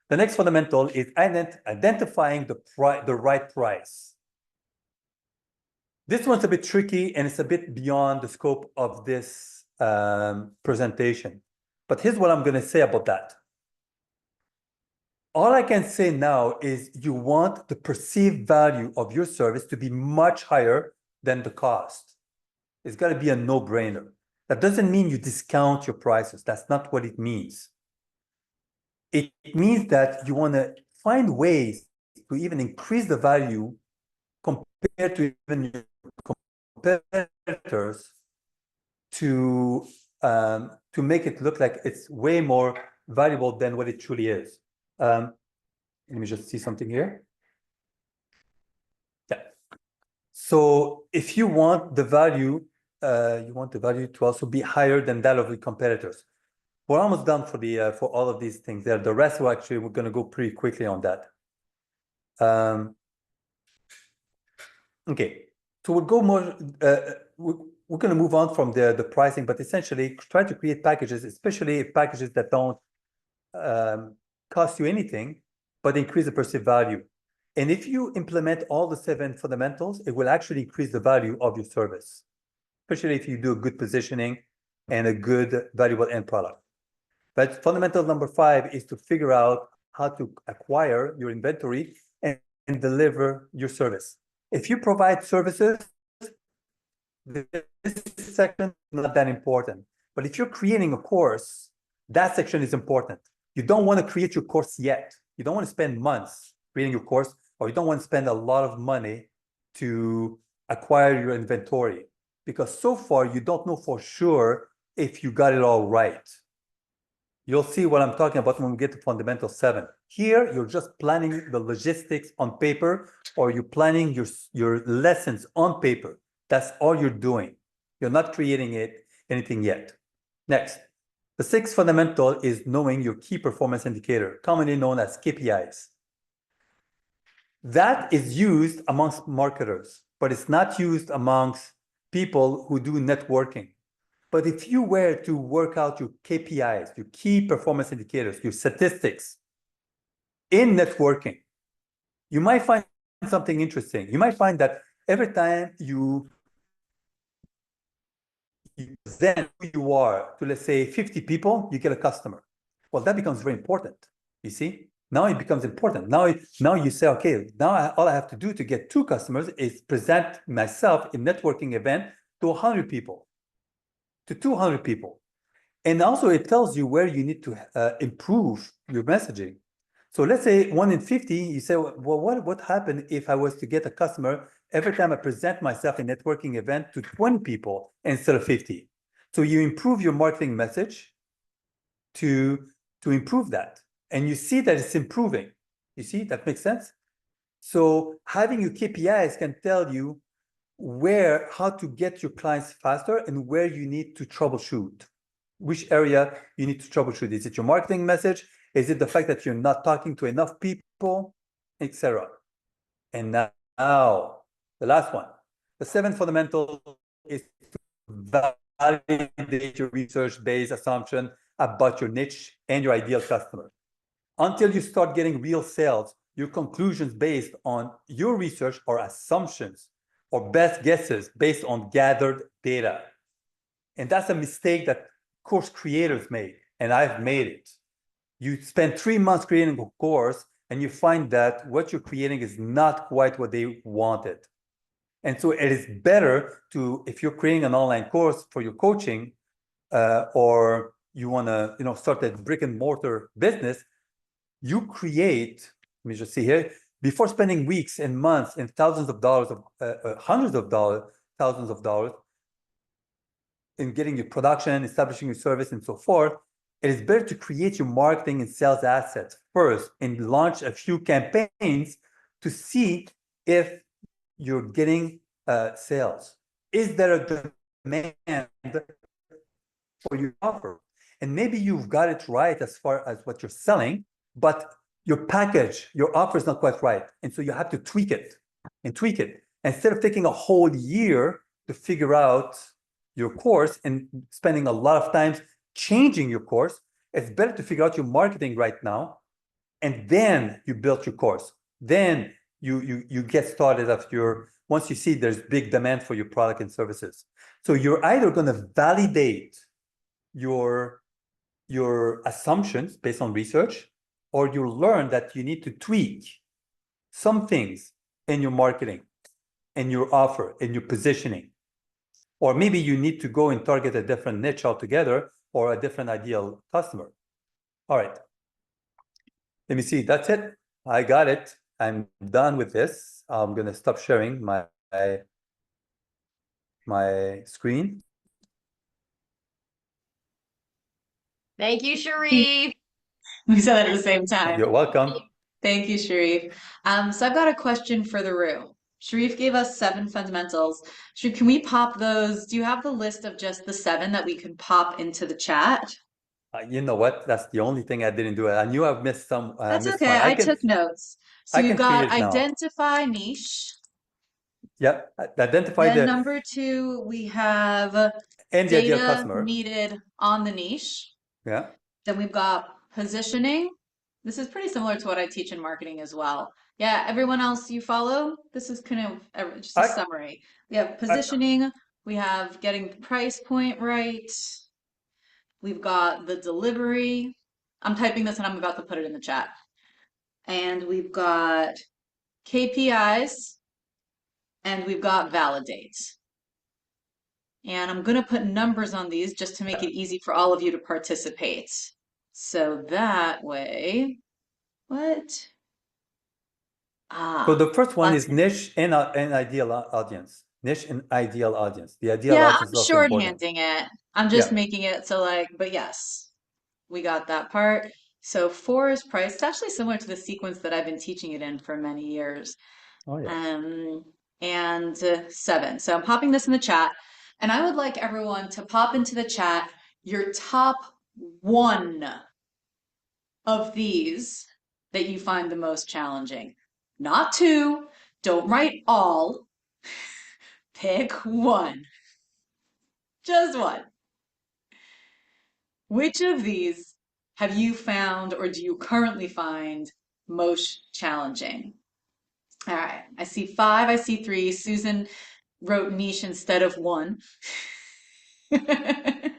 the next fundamental is identifying the right price. This one's a bit tricky and it's a bit beyond the scope of this presentation. But here's what I'm going to say about that. All I can say now is you want the perceived value of your service to be much higher than the cost. It's got to be a no-brainer. That doesn't mean you discount your prices. That's not what it means. It means that you want to find ways to even increase the value compared to even your competitors to make it look like it's way more valuable than what it truly is. Let me just see something here. Yeah. So if you want the value, to also be higher than that of the competitors. We're almost done for all of these things there. The rest we're going to go pretty quickly on that. Okay, so we'll go more. We're going to move on from the pricing, but essentially try to create packages, especially packages that don't cost you anything, but increase the perceived value. And if you implement all the 7 fundamentals, it will actually increase the value of your service, especially if you do a good positioning and a good valuable end product. But fundamental number 5 is to figure out how to acquire your inventory and deliver your service. If you provide services, this section is not that important. But if you're creating a course, that section is important. You don't want to create your course yet. You don't want to spend months creating your course, or you don't want to spend a lot of money to acquire your inventory, because so far you don't know for sure if you got it all right. You'll see what I'm talking about when we get to fundamental 7. Here, you're just planning the logistics on paper, or you're planning your lessons on paper. That's all you're doing. You're not creating anything yet. Next. The 6th fundamental is knowing your key performance indicator, commonly known as KPIs. That is used amongst marketers, but it's not used amongst people who do networking. But if you were to work out your KPIs, your key performance indicators, your statistics in networking, you might find something interesting. You might find that every time you present who you are to, let's say, 50 people, you get a customer. Well, that becomes very important. You see, now it becomes important. Now you say, okay, now all I have to do to get 2 customers is present myself in networking event to 100 people, to 200 people. And also it tells you where you need to improve your messaging. So let's say 1 in 50, you say, well, what happened if I was to get a customer every time I present myself in networking event to 20 people instead of 50? So you improve your marketing message to improve that. And you see that it's improving. You see, that makes sense? So having your KPIs can tell you how to get your clients faster and where you need to troubleshoot. Which area you need to troubleshoot. Is it your marketing message? Is it the fact that you're not talking to enough people, etc.? And now, the last one. The 7th fundamental is to validate your research-based assumption about your niche and your ideal customer. Until you start getting real sales, your conclusions based on your research are assumptions or best guesses based on gathered data. And that's a mistake that course creators make, and I've made it. You spend 3 months creating a course and you find that what you're creating is not quite what they wanted. And so it is better to, if you're creating an online course for your coaching, or you want to start a brick and mortar business, you create, let me just see here, before spending weeks and months and thousands of dollars, hundreds of dollars, thousands of dollars in getting your production, establishing your service, and so forth, it is better to create your marketing and sales assets first and launch a few campaigns to see if you're getting sales. Is there a demand for your offer? And maybe you've got it right as far as what you're selling, but your package, your offer is not quite right. And so you have to tweak it and tweak it. Instead of taking a whole year to figure out your course and spending a lot of time changing your course, it's better to figure out your marketing right now. And then you build your course. Then you get started once you see there's big demand for your product and services. So you're either going to validate your assumptions based on research, or you learn that you need to tweak some things in your marketing, in your offer, in your positioning. Or maybe you need to go and target a different niche altogether or a different ideal customer. All right. Let me see. That's it. I got it. I'm done with this. I'm going to stop sharing my screen. Thank you, Sharif. We said that at the same time. You're welcome. Thank you, Sharif. So I've got a question for the room. Sharif gave us 7 fundamentals. Sharif, can we pop those? Do you have the list of just the 7 that we can pop into the chat? You know what? That's the only thing I didn't do. I knew I've missed some. That's missed okay. one. I took notes. So I you've can treat got it now. identify niche. Yep. Identify Then the number 2, we have and the ideal data customer. needed on the niche. Yeah. Then we've got positioning. This is pretty similar to what I teach in marketing as well. Yeah, everyone else you follow? This is kind of just a summary. We have positioning. We have getting the price point right. We've got the delivery. I'm typing this and I'm about to put it in the chat. And we've got KPIs. And we've got validate. And I'm going to put numbers on these just to make it easy for all of you to participate. So that way, what? So the first one is awesome. niche and ideal audience. Niche and ideal audience. The ideal Yeah, audience I'm is also important. shorthanding it. I'm just Yeah. making it so like, but yes, we got that part. So 4 is price. It's actually similar to the sequence that I've been teaching it in for many years. Oh, yeah. And 7. So I'm popping this in the chat, and I would like everyone to pop into the chat your top 1 of these that you find the most challenging. Not 2. Don't write all. Pick 1. Just 1. Which of these have you found or do you currently find most challenging? All right, I see 5, I see 3. Susan wrote niche instead of 1.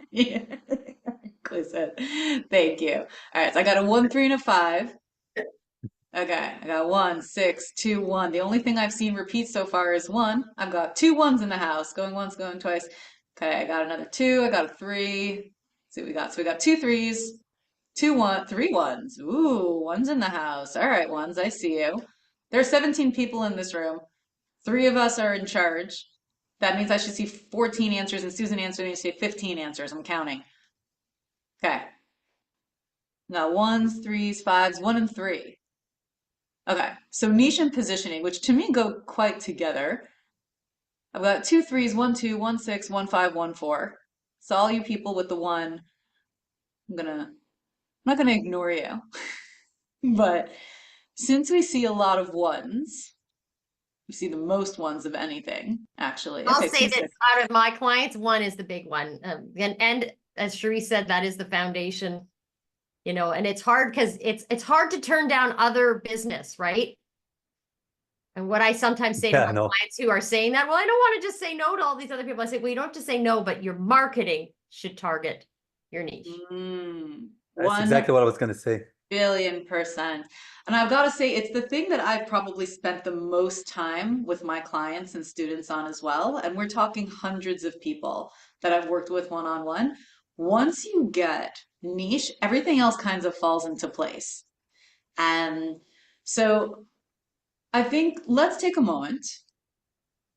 Yeah, thank you. All right, so I got a 1, 3, and a 5. Okay, I got 1, 6, 2, 1. The only thing I've seen repeat so far is 1. I've got 2 1s in the house, going once, going twice. Okay, I got another 2, I got a 3. Let's see what we got. So we got 2 3s, 2 1, 3 1s. Ooh, 1s in the house. All right, 1s, I see you. There are 17 people in this room. 3 of us are in charge. That means I should see 14 answers, and Susan answered me to say 15 answers. I'm counting. Okay. Now 1s, 3s, 5s, 1 and 3. Okay, so niche and positioning, which to me go quite together. I've got 2 3s, 1 2, 1 6, 1 5, 1 4. So all you people with the 1, I'm not gonna ignore you. But since we see a lot of 1s, we see the most 1s of anything, actually. I'll Okay, say 2 that 6. out of my clients, 1 is the big one. And as Cherie said, that is the foundation, you know, and it's hard because it's hard to turn down other business, right? And what I sometimes say to my clients who are saying that, well, I don't want to just say no to all these other people. I say, well, you don't have to say no, but your marketing should target your niche. That's exactly what I was going to say. $1,000,000,000%. And I've got to say, it's the thing that I've probably spent the most time with my clients and students on as well. And we're talking hundreds of people that I've worked with one-on-one. Once you get niche, everything else kind of falls into place. And so I think let's take a moment.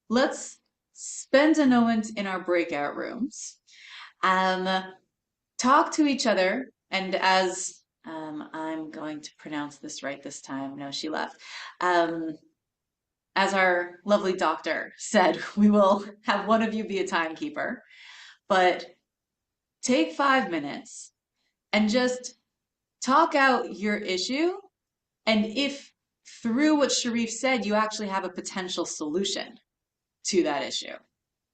Let's spend a moment in our breakout rooms and talk to each other. And as I'm going to pronounce this right this time. No, she left. As our lovely doctor said, we will have one of you be a timekeeper. But take 5 minutes and just talk out your issue And if through what Sharif said, you actually have a potential solution to that issue,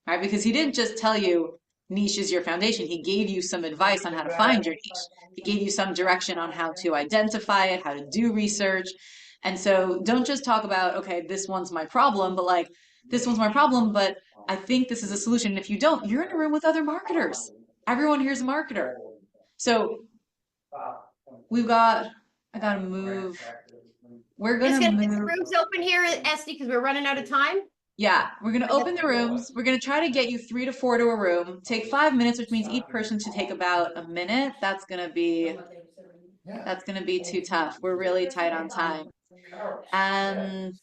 right? Because he didn't just tell you niche is your foundation. He gave you some advice on how to find your niche. He gave you some direction on how to identify it, how to do research. And so don't just talk about, okay, this one's my problem, but like, this one's my problem, but I think this is a solution. And if you don't, you're in a room with other marketers. Everyone here's a marketer. So I gotta move. We're Just gonna gonna get the move. rooms open here, Esty, because we're running out of time. Yeah, we're gonna open the rooms. We're gonna try to get you 3 to 4 to a room. Take 5 minutes, which means each person should take about a minute. That's gonna be too tough. We're really tight on time. And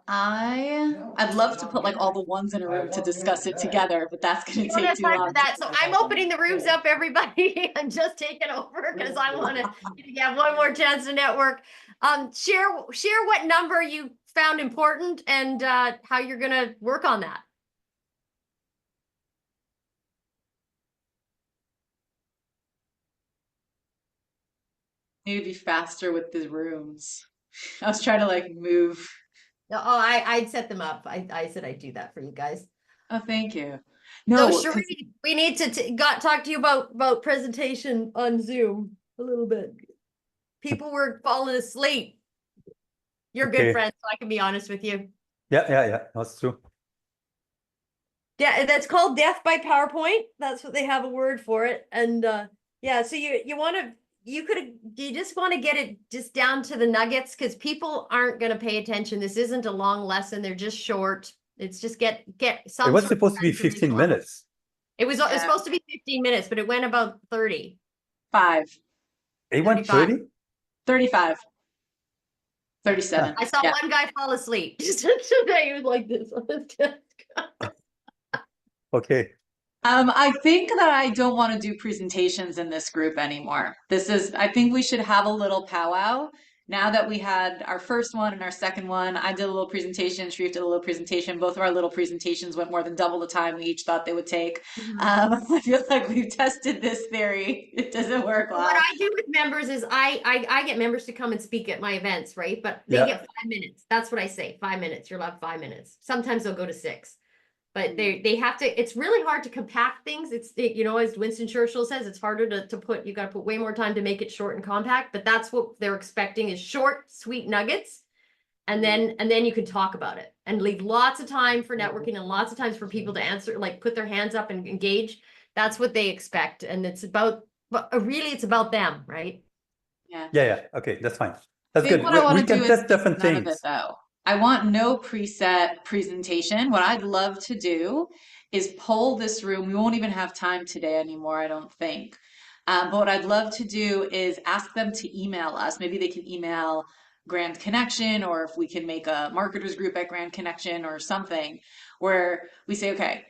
I'd love to put like all the ones in a room to discuss it together, but that's gonna We don't take have too time long. for that, so I'm opening the rooms up, everybody. I'm just taking over because I want to have one more chance to network. Share what number you found important and how you're gonna work on that. Maybe be faster with the rooms. I was trying to like move. Oh, I'd set them up. I said I'd do that for you guys. Oh, thank you. So No, 'cause- Sharif, we need to talk to you about presentation on Zoom a little bit. People were falling asleep. You're good Okay. friends, so I can be honest with you. Yeah, that's true. Yeah, that's called death by PowerPoint. That's what they have a word for it. And yeah, so you just want to get it just down to the nuggets because people aren't going to pay attention. This isn't a long lesson. They're just short. It's just get some. It was sort of supposed to be information 15 on. minutes. It was supposed to be 15 minutes, but it went about 30. 5, It went 35. 30? 35, 37. I saw Yeah. one guy fall asleep today. He was like this on his desk. Okay. I think that I don't want to do presentations in this group anymore. I think we should have a little powwow. Now that we had our first one and our second one, I did a little presentation, Sharif did a little presentation. Both of our little presentations went more than double the time we each thought they would take. I feel like we've tested this theory. It doesn't work well. What I do with members is I get members to come and speak at my events, right? But they Yeah. get 5 minutes. That's what I say. 5 minutes. You're allowed 5 minutes. Sometimes they'll go to 6. But they have to, it's really hard to compact things. As Winston Churchill says, it's harder to put, you got to put way more time to make it short and compact, but that's what they're expecting is short, sweet nuggets. And then you can talk about it and leave lots of time for networking and lots of times for people to answer, like put their hands up and engage. That's what they expect. And it's about, but really it's about them, right? Yeah. Okay, that's fine. That's I good. think what I want We to can do test is different none of it, things. though. I want no preset presentation. What I'd love to do is poll this room. We won't even have time today anymore, I don't think. But what I'd love to do is ask them to email us. Maybe they can email Grand Connection, or if we can make a marketers group at Grand Connection or something where we say, okay,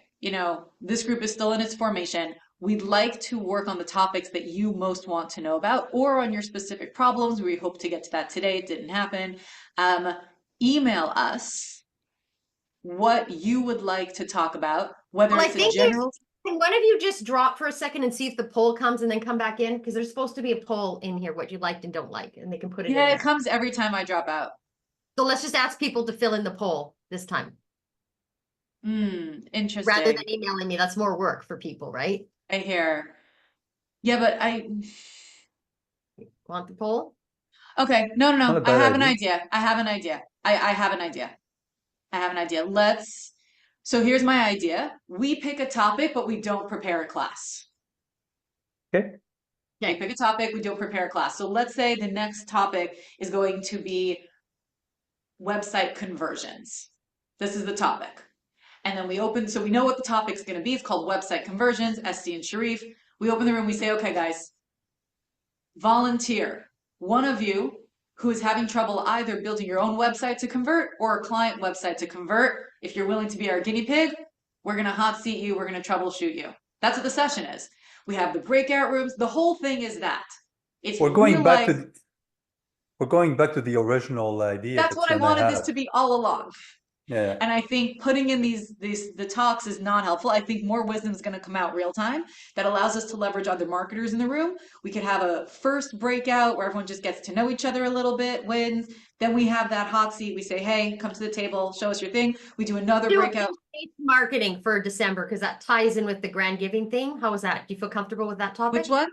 this group is still in its formation. We'd like to work on the topics that you most want to know about or on your specific problems. We hope to get to that today. It didn't happen. Email us what you would like to talk about, whether Well, I it's a think general. can one of you just drop for a second and see if the poll comes and then come back in? Because there's supposed to be a poll in here, what you liked and don't like, and they can put it in Yeah, there. it comes every time I drop out. So let's just ask people to fill in the poll this time, Interesting. rather than emailing me. That's more work for people, right? I hear. Yeah, but Want the poll? okay. No. Not a I bad have an idea. idea. I have an idea. I have an idea. I have an idea. So here's my idea. We pick a topic, but we don't prepare a class. Okay. We pick a topic, we don't prepare a class. So let's say the next topic is going to be website conversions. This is the topic. And then so we know what the topic's going to be. It's called website conversions, Esty and Sharif. We open the room, we say, okay, guys, volunteer. One of you who is having trouble either building your own website to convert or a client website to convert. If you're willing to be our guinea pig, we're going to hot seat you. We're going to troubleshoot you. That's what the session is. We have the breakout rooms. The whole thing is that. We're going back to the original idea. That's what I wanted this to be all along. Yeah. And I think putting in the talks is not helpful. I think more wisdom is going to come out real time that allows us to leverage other marketers in the room. We could have a first breakout where everyone just gets to know each other a little bit, wins. Then we have that hot seat. We say, hey, come to the table, show us your thing. We do another Do breakout. marketing for December, because that ties in with the grand giving thing. How was that? Do you feel comfortable with that topic? Which one?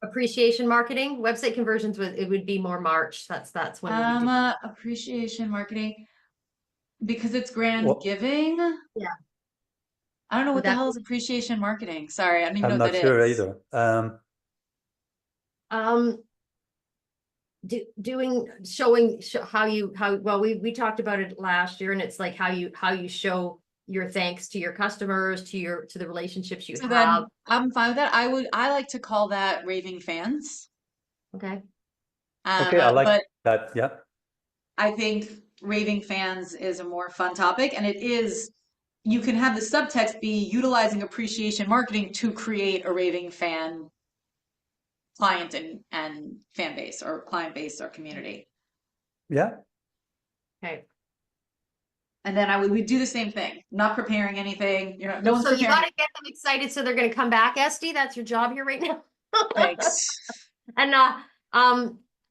Appreciation marketing, website conversions it would be more March. That's when we do. Appreciation marketing. Because it's grand Well- giving. Yeah. I don't know what Would the that hell is appreciation marketing. Sorry, I don't even know I'm what not that sure is. either. Showing how well we talked about it last year, and it's like how you show your thanks to your customers, to the relationships you So have. then I'm fine with that. I like to call that raving fans. Okay. Okay, I like but that. Yeah. I think raving fans is a more fun topic, and it is. You can have the subtext be utilizing appreciation marketing to create a raving fan client and fan base or client base or community. Yeah. Okay. And then we do the same thing. Not preparing anything. No one's So you preparing. gotta get them excited so they're gonna come back, Esty. That's your job here right now. Thanks. And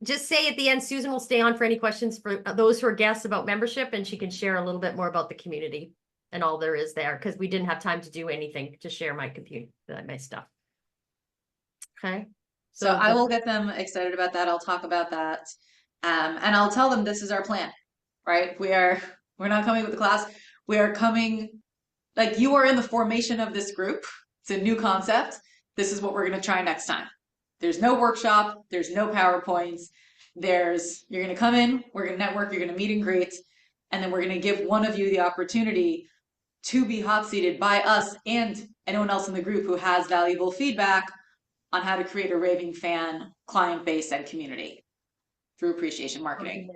just say at the end, Susan will stay on for any questions for those who are guests about membership, and she can share a little bit more about the community and all there is there, because we didn't have time to do anything to share my my stuff. Okay. So I will get them excited about that. I'll talk about that. And I'll tell them this is our plan, right? We're not coming with the class. We are coming, like you are in the formation of this group. It's a new concept. This is what we're going to try next time. There's no workshop. There's no PowerPoints. You're going to come in, we're going to network, you're going to meet and greet, and then we're going to give one of you the opportunity to be hot seated by us and anyone else in the group who has valuable feedback on how to create a raving fan client base and community through appreciation marketing.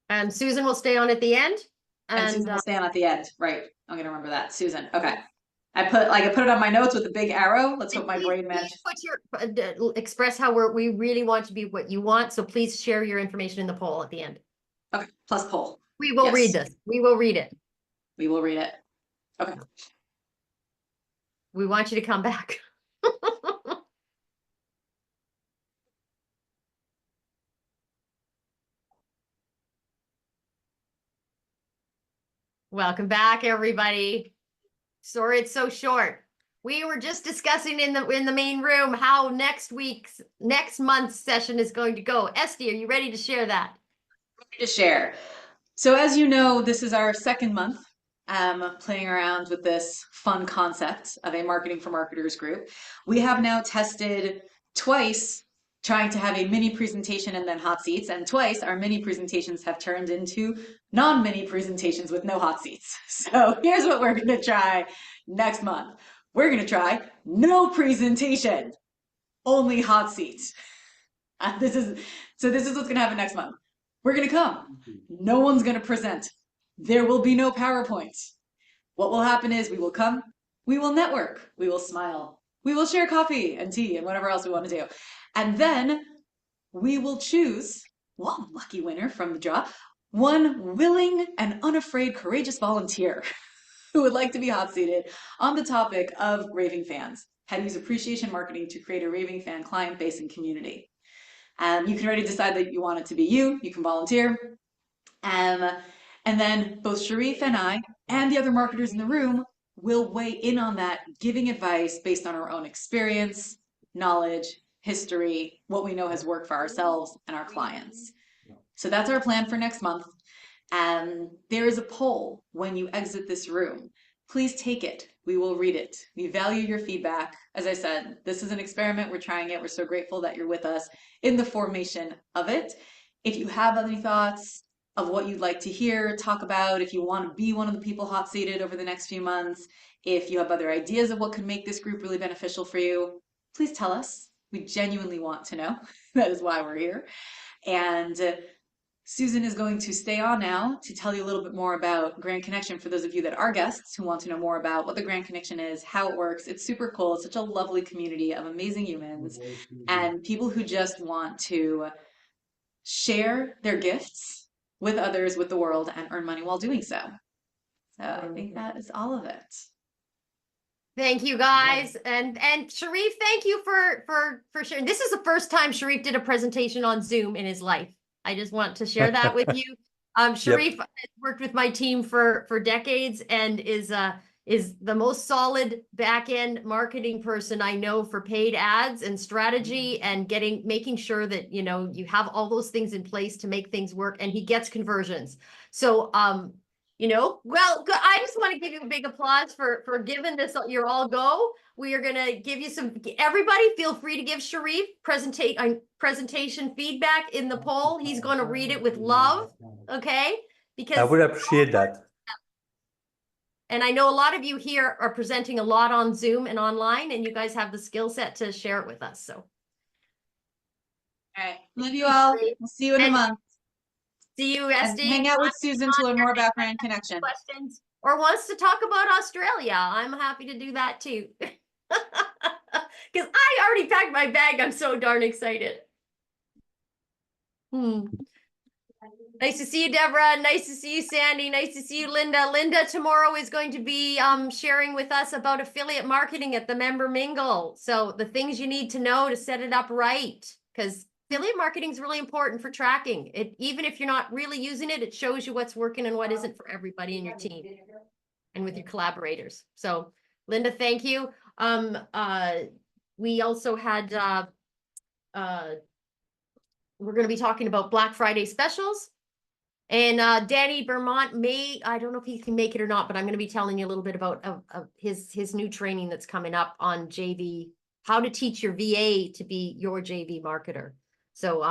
And Susan will stay on at the end. And Susan will stay on at the end. Right. I'm going to remember that. Susan. Okay. I put it on my notes with a big arrow. Let's hope my brain matches. Express how we really want to be what you want. So please share your information in the poll at the end. Okay. Plus poll. We will read this. We will read it. We will read it. Okay. We want you to come back. Welcome back, everybody. Sorry it's so short. We were just discussing in the main room how next month's session is going to go. Esty, are you ready to share that? Ready to share. So as you know, this is our second month playing around with this fun concept of a marketing for marketers group. We have now tested twice trying to have a mini presentation and then hot seats, and twice our mini presentations have turned into non-mini presentations with no hot seats. So here's what we're going to try next month. We're going to try no presentation, only hot seats. This is what's going to happen next month. We're going to come. No one's going to present. There will be no PowerPoints. What will happen is we will come, we will network, we will smile, we will share coffee and tea and whatever else we want to do. And then we will choose one lucky winner from the draw, one willing and unafraid courageous volunteer who would like to be hot seated on the topic of raving fans, how to use appreciation marketing to create a raving fan client base and community. You can already decide that you want it to be you can volunteer. And then both Sharif and I and the other marketers in the room will weigh in on that, giving advice based on our own experience, knowledge, history, what we know has worked for ourselves and our clients. So that's our plan for next month. There is a poll when you exit this room. Please take it. We will read it. We value your feedback. As I said, this is an experiment. We're trying it. We're so grateful that you're with us in the formation of it. If you have any thoughts of what you'd like to hear, talk about, if you want to be one of the people hot seated over the next few months, if you have other ideas of what could make this group really beneficial for you, please tell us. We genuinely want to know. That is why we're here. And Susan is going to stay on now to tell you a little bit more about Grand Connection for those of you that are guests who want to know more about what the Grand Connection is, how it works. It's super cool. It's such a lovely community of amazing humans and people who just want to share their gifts with others, with the world, and earn money while doing so. So I think that is all of it. Thank you guys. And Sharif, thank you for sharing. This is the first time Sharif did a presentation on Zoom in his life. I just want to share that with you. Sharif has worked with my team for decades and is the most solid back-end marketing person I know for paid ads and strategy and making sure that, you know, you have all those things in place to make things work, and he gets conversions. So, you know, well, I just want to give you a big applause for giving this your all go. We are going to give you everybody feel free to give Sharif presentation feedback in the poll. He's going to read it with love. Okay. Because I would appreciate that. And I know a lot of you here are presenting a lot on Zoom and online, and you guys have the skill set to share it with us. So. All right. Love you all. We'll see you in a month. See you, And SD. hang out with Susan to learn more about Brand Connection. Questions or wants to talk about Australia. I'm happy to do that too. Because I already packed my bag. I'm so darn excited. Nice to see you, Deborah. Nice to see you, Sandy. Nice to see you, Linda. Linda tomorrow is going to be sharing with us about affiliate marketing at the member mingle. So the things you need to know to set it up right, because affiliate marketing is really important for tracking it. Even if you're not really using it, it shows you what's working and what isn't for everybody in your team and with your collaborators. So Linda, thank you. We also had, we're going to be talking about Black Friday specials. And Danny Vermont I don't know if he can make it or not, but I'm going to be telling you a little bit about his new training that's coming up on JV, how to teach your VA to be your JV marketer. So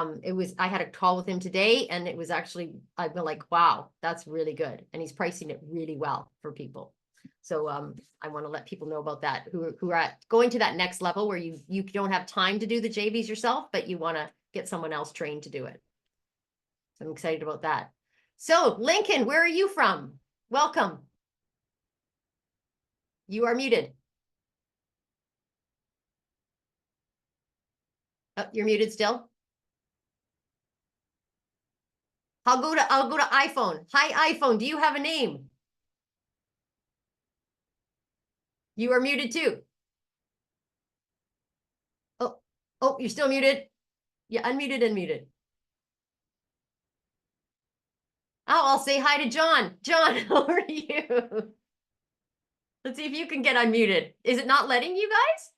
I had a call with him today, and it was actually, I've been like, wow, that's really good. And he's pricing it really well for people. So I want to let people know about that who are going to that next level where you don't have time to do the JVs yourself, but you want to get someone else trained to do it. So I'm excited about that. So Lincoln, where are you from? Welcome. You are muted. Oh, you're muted still. I'll go to iPhone. Hi, iPhone. Do you have a name? You are muted too. Oh, you're still muted. Yeah, unmuted and muted. Oh, I'll say hi to John. John, how are you? Let's see if you can get unmuted. Is it not letting you guys?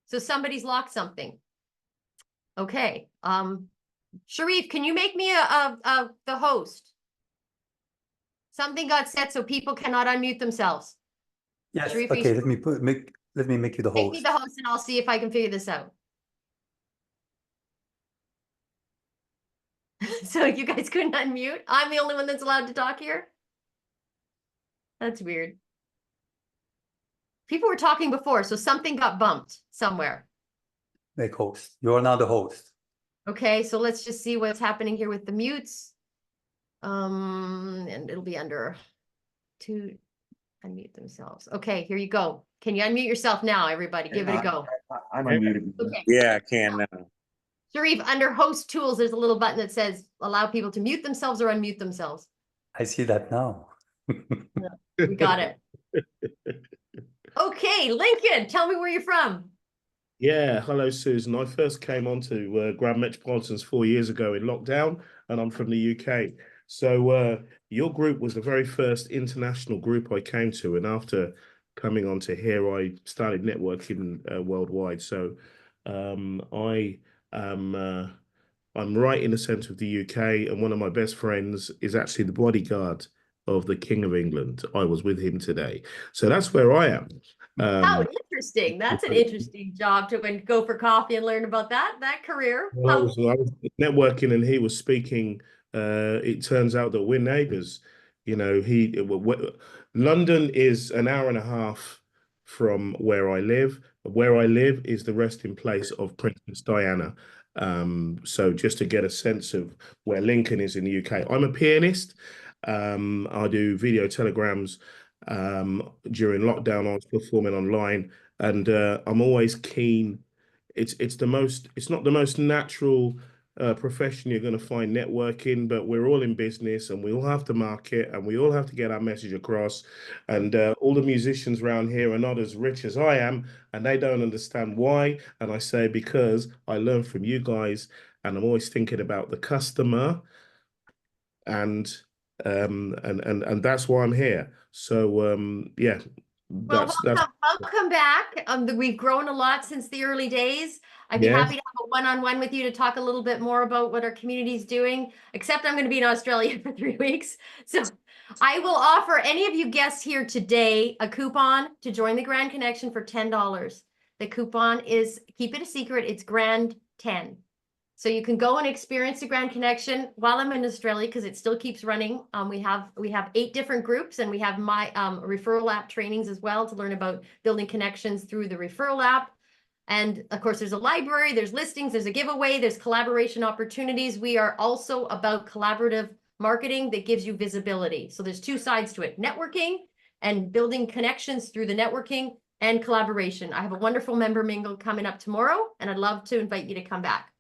So somebody's locked something. Okay. Sharif, can you make me the host? Something got set so people cannot unmute themselves. Yes. Sharif, Okay. Let me make you the host. Make me the host, and I'll see if I can figure this out. So you guys couldn't unmute? I'm the only one that's allowed to talk here? That's weird. People were talking before, so something got bumped somewhere. Make host. You're now the host. Okay, so let's just see what's happening here with the mutes. And it'll be under to unmute themselves. Okay, here you go. Can you unmute yourself now, everybody? Give it a go. I'm unmuted. Okay. Yeah, I can now. Sharif, under host tools, there's a little button that says allow people to mute themselves or unmute themselves. I see that now. We got it. Okay, Lincoln, tell me where you're from. Yeah, hello, Susan. I first came onto Grand Metropolitans 4 years ago in lockdown, and I'm from the UK. So your group was the very first international group I came to, and after coming onto here, I started networking worldwide. So I'm right in the centre of the UK, and one of my best friends is actually the bodyguard of the King of England. I was with him today. So that's where I am. How interesting. That's an interesting job to go for coffee and learn about that career. Well, I was networking and he was speaking. It turns out that we're neighbours. You know, London is an hour and a half from where I live. Where I live is the resting place of Princess Diana. So just to get a sense of where Lincoln is in the UK. I'm a pianist. I do video telegrams. During lockdown, I was performing online, and I'm always keen. It's not the most natural profession you're going to find networking, but we're all in business and we all have to market and we all have to get our message across. And all the musicians around here are not as rich as I am, and they don't understand why. And I say, because I learn from you guys, and I'm always thinking about the customer, and that's why I'm here. So yeah, Well, that's welcome back. We've grown a lot since the early days. I'd be happy to have a one-on-one with you to talk a little bit more about what our community is doing, except I'm going to be in Australia for 3 weeks. So I will offer any of you guests here today a coupon to join the Grand Connection for $10. The coupon is, keep it a secret, it's Grand 10. So you can go and experience the Grand Connection while I'm in Australia, because it still keeps running. We have 8 different groups, and we have my referral app trainings as well to learn about building connections through the referral app. And of course, there's a library, there's listings, there's a giveaway, there's collaboration opportunities. We are also about collaborative marketing that gives you visibility. So there's 2 sides to it: networking and building connections through the networking, and collaboration. I have a wonderful member mingle coming up tomorrow, and I'd love to invite you to come back.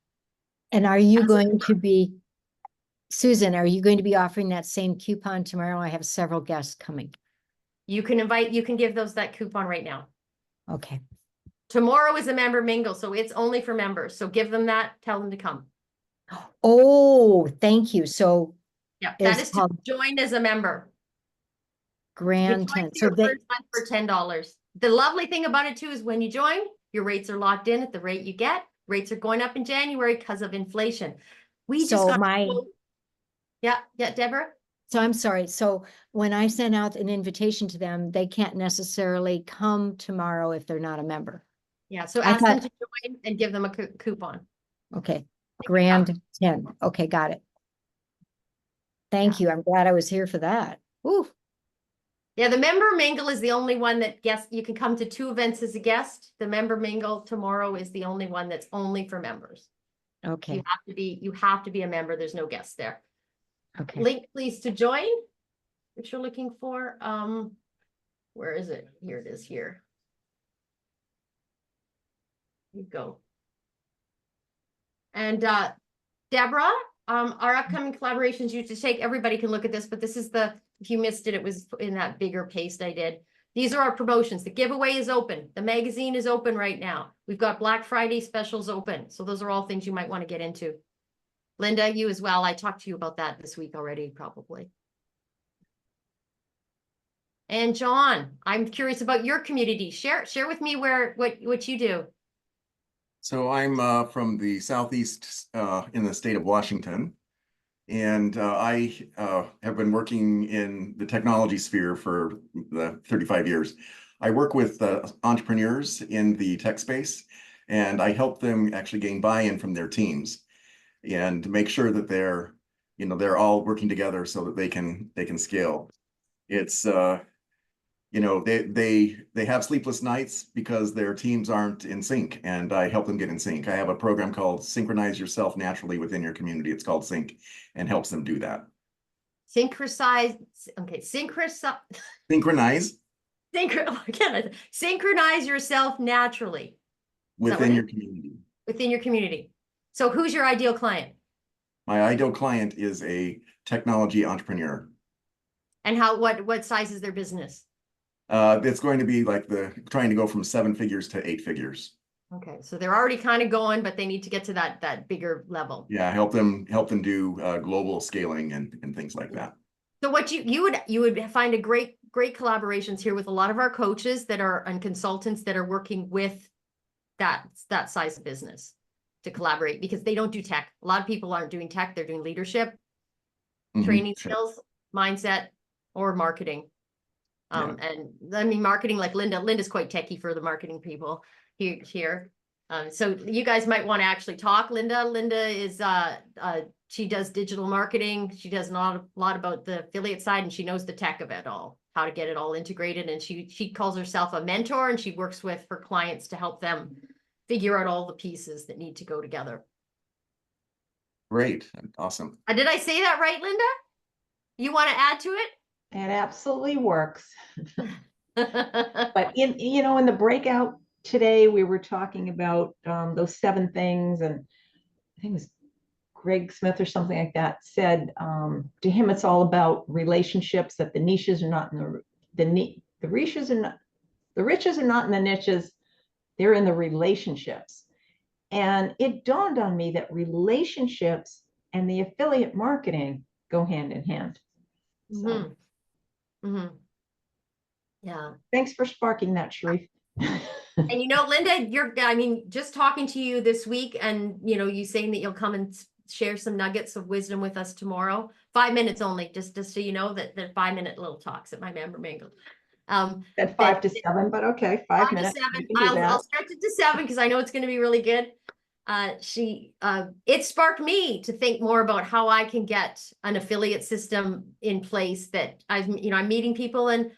And are you going to be, Susan, are you going to be offering that same coupon tomorrow? I have several guests coming. You can give those that coupon right now. Okay. Tomorrow is a member mingle, so it's only for members. So give them that, tell them to come. Oh, thank you. So Yeah, that it's is to called join as a member. Grand You join 10. for So your they, first month for $10. The lovely thing about it too is when you join, your rates are locked in at the rate you get. Rates are going up in January because of inflation. We just so got my, yeah, Deborah. so I'm sorry. So when I send out an invitation to them, they can't necessarily come tomorrow if they're not a member. Yeah, so I ask them thought- to join and give them a coupon. Okay, Grand 10. Okay, got it. Thank you. I'm glad I was here for that. Ooh. Yeah, the member mingle is the only one that you can come to 2 events as a guest. The member mingle tomorrow is the only one that's only for members. Okay. You have to be a member. There's no guests there. Okay. Link please to join, which you're looking for. Where is it? Here it is here. You go. And Deborah, our upcoming collaborations, you should take, everybody can look at this, but this is if you missed it, it was in that bigger paste I did. These are our promotions. The giveaway is open. The magazine is open right now. We've got Black Friday specials open. So those are all things you might want to get into. Linda, you as well. I talked to you about that this week already, probably. And John, I'm curious about your community. Share with me what you do. So I'm from the Southeast in the state of Washington, and I have been working in the technology sphere for 35 years. I work with entrepreneurs in the tech space, and I help them actually gain buy-in from their teams and make sure that they're all working together so that they can scale. It's they have sleepless nights because their teams aren't in sync, and I help them get in sync. I have a program called Synchronize Yourself Naturally Within Your Community. It's called Sync, and helps them do that. Synchronize. Synchronize yourself naturally within your community. Within your community. So who's your ideal client? My ideal client is a technology entrepreneur. And what size is their business? It's going to be like trying to go from 7 figures to 8 figures. Okay, so they're already kind of going, but they need to get to that bigger level. Yeah, help them do global scaling and things like that. So what you would find a great collaborations here with a lot of our coaches and consultants that are working with that size of business to collaborate, because they don't do tech. A lot of people aren't doing tech; they're doing leadership, training skills, mindset, or marketing. And I mean, marketing, like Linda's quite techie for the marketing people here. So you guys might want to actually talk. Linda is, she does digital marketing. She does a lot about the affiliate side, and she knows the tech of it all, how to get it all integrated. And she calls herself a mentor, and she works with her clients to help them figure out all the pieces that need to go together. Great. Awesome. Did I say that right, Linda? You want to add to it? It absolutely works. But in the breakout today, we were talking about those 7 things, and I think it was Greg Smith or something like that said, to him, it's all about relationships, that the niches are not in the riches are not, the riches are not in the niches, they're in the relationships. And it dawned on me that relationships and the affiliate marketing go hand in hand. So Mhm. Mhm. Yeah. thanks for sparking that, Sharif. And you know, Linda, I mean, just talking to you this week and, you know, you saying that you'll come and share some nuggets of wisdom with us tomorrow, 5 minutes only, just so you know that they're 5-minute little talks at my member mingle. At 5 to 7, but okay, 5 5 minutes. to 7. We can do I'll that. stretch it to 7 because I know it's going to be really good. It sparked me to think more about how I can get an affiliate system in place that I'm meeting people, and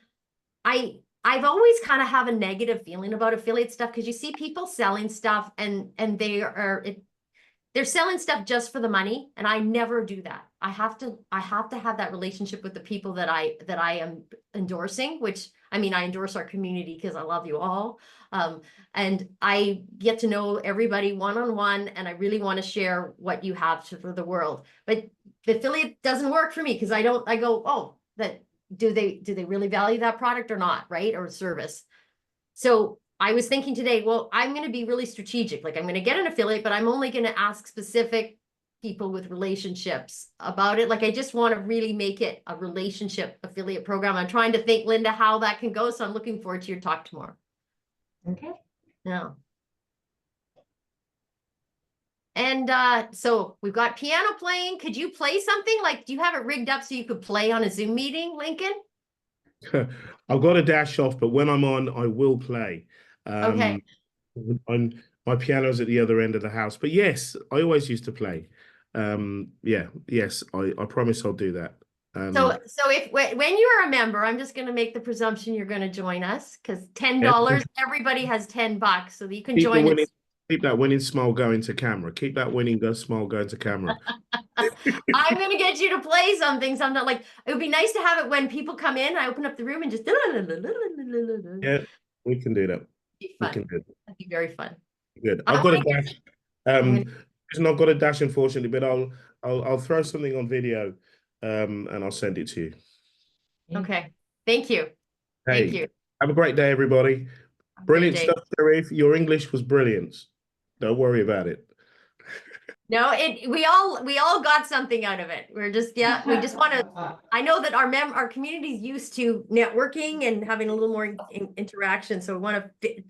I've always kind of have a negative feeling about affiliate stuff because you see people selling stuff and they're selling stuff just for the money, and I never do that. I have to have that relationship with the people that I am endorsing, which I mean, I endorse our community because I love you all. And I get to know everybody one-on-one, and I really want to share what you have for the world. But the affiliate doesn't work for me because I go, oh, that do they really value that product or not, right? Or service. So I was thinking today, well, I'm going to be really strategic. Like I'm going to get an affiliate, but I'm only going to ask specific people with relationships about it. Like I just want to really make it a relationship affiliate program. I'm trying to think, Linda, how that can go. So I'm looking forward to your talk tomorrow. Okay. Yeah. And so we've got piano playing. Could you play something? Like, do you have it rigged up so you could play on a Zoom meeting, Lincoln? I've got to dash off, but when I'm on, I will play. Okay. My piano's at the other end of the house, but yes, I always used to play. Yes, I promise I'll do that. So if when you're a member, I'm just going to make the presumption you're going to join us because $10, everybody has $10, so that you can join us. Keep that winning smile going to camera. Keep that winning smile going to camera. I'm going to get you to play something. So I'm not like, it would be nice to have it when people come in. I open up the room and just. Yeah, we can do that. Be We fun. can do it. That'd be very fun. Good. I've got a dash. I've not got a dash, unfortunately, but I'll throw something on video, and I'll send it to you. Okay. Thank you. Hey, Thank you. have a great day, everybody. Brilliant day. stuff, Sharif. Your English was brilliant. Don't worry about it. No, we all got something out of it. We're just, we just want to, I know that our community is used to networking and having a little more interaction. So we want to,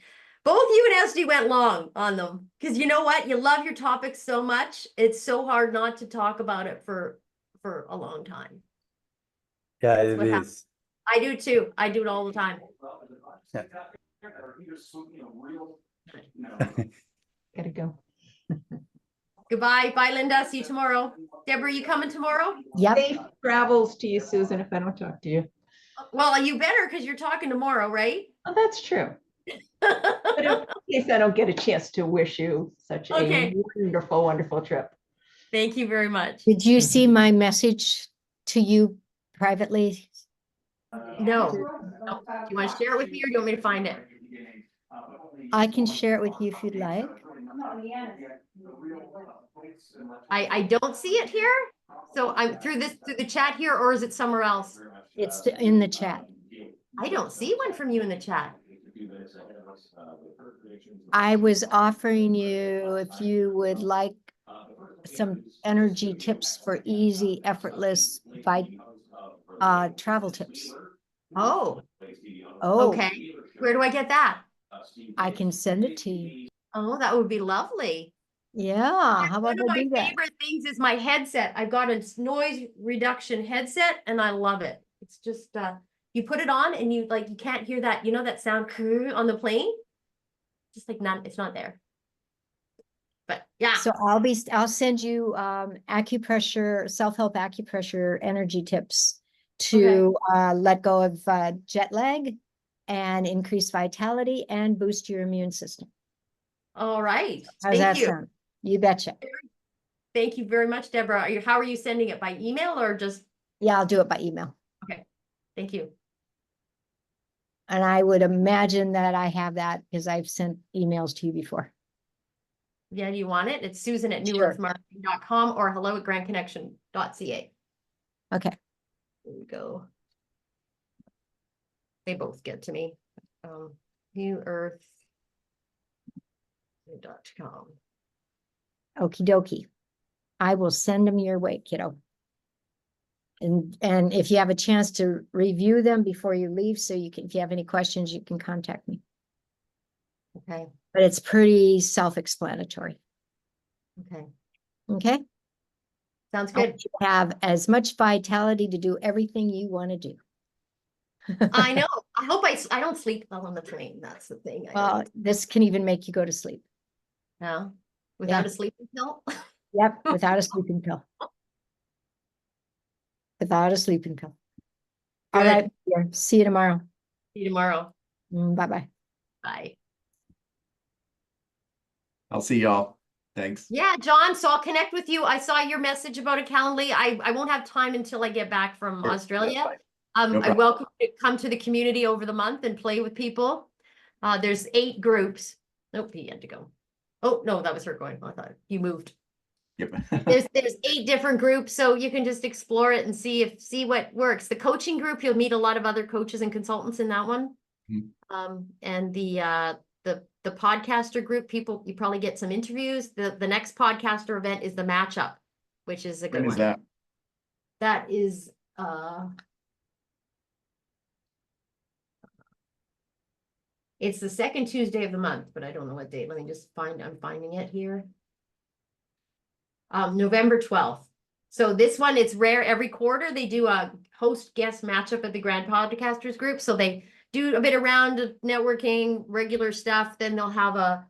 both you and SD went long on them because you know what? You love your topic so much. It's so hard not to talk about it for a long time. Yeah, it is. I do too. I do it all the time. Yeah. Gotta go. Goodbye. Bye, Linda. See you tomorrow. Deborah, you coming tomorrow? Yep. Safe travels to you, Susan, if I don't talk to you. Well, you better because you're talking tomorrow, right? Oh, that's true. But in case I don't get a chance to wish you such a wonderful, wonderful trip. Thank you very much. Did you see my message to you privately? No. Do you want to share it with me or do you want me to find it? I can share it with you if you'd like. I don't see it here. So I'm through the chat here, or is it somewhere else? It's in the chat. I don't see one from you in the chat. I was offering you if you would like some energy tips for easy, effortless travel tips. Oh, Oh, okay. Where do I get that? I can send it to you. Oh, that would be lovely. Yeah, how about One of I my do that? favorite things is my headset. I've got a noise reduction headset and I love it. It's just you put it on and you can't hear that, that sound on the plane. Just like it's not there. But yeah. So I'll send you acupressure, self-help acupressure energy tips to let go of jet lag and increase vitality and boost your immune system. All right. How's that sound? You betcha. Thank you very much, Deborah. How are you sending it, by email or just? Yeah, I'll do it by email. Okay. Thank you. And I would imagine that I have that because I've sent emails to you before. Yeah, do you want it? It's Susan at Sure. newearthmarketing.com or hello@grandconnection.ca. Okay. There we go. They both get to me. newearth.com. Okie dokie. I will send them your way, kiddo. And if you have a chance to review them before you leave, so you can, if you have any questions, you can contact me. Okay. But it's pretty self-explanatory. Okay. Okay? Sounds I good. want you to have as much vitality to do everything you want to do. I know. I hope I don't sleep well on the plane. That's the thing. Well, this can even make you go to sleep. No, without Yeah. a sleeping pill. Yep, without a sleeping pill. Without a sleeping pill. All Good. right, dear. See you tomorrow. See you tomorrow. Bye-bye. Bye. I'll see y'all. Thanks. Yeah, John. So I'll connect with you. I saw your message about a Calendly. I won't have time until I get back from Sure, Australia. that's I fine. No problem. welcome you to come to the community over the month and play with people. There's 8 groups. Nope, he had to go. Oh, no, that was her going. I thought you moved. Yep. There's 8 different groups, so you can just explore it and see what works. The coaching group, you'll meet a lot of other coaches and consultants in that one. And the podcaster group, people, you probably get some interviews. The next podcaster event is the matchup, which is a good When is one. that? That is it's the second Tuesday of the month, but I don't know what date. Let me just I'm finding it here. November 12th. So this one, it's rare every quarter. They do a host guest matchup at the Grand Podcasters group. So they do a bit around networking, regular stuff. Then they'll have a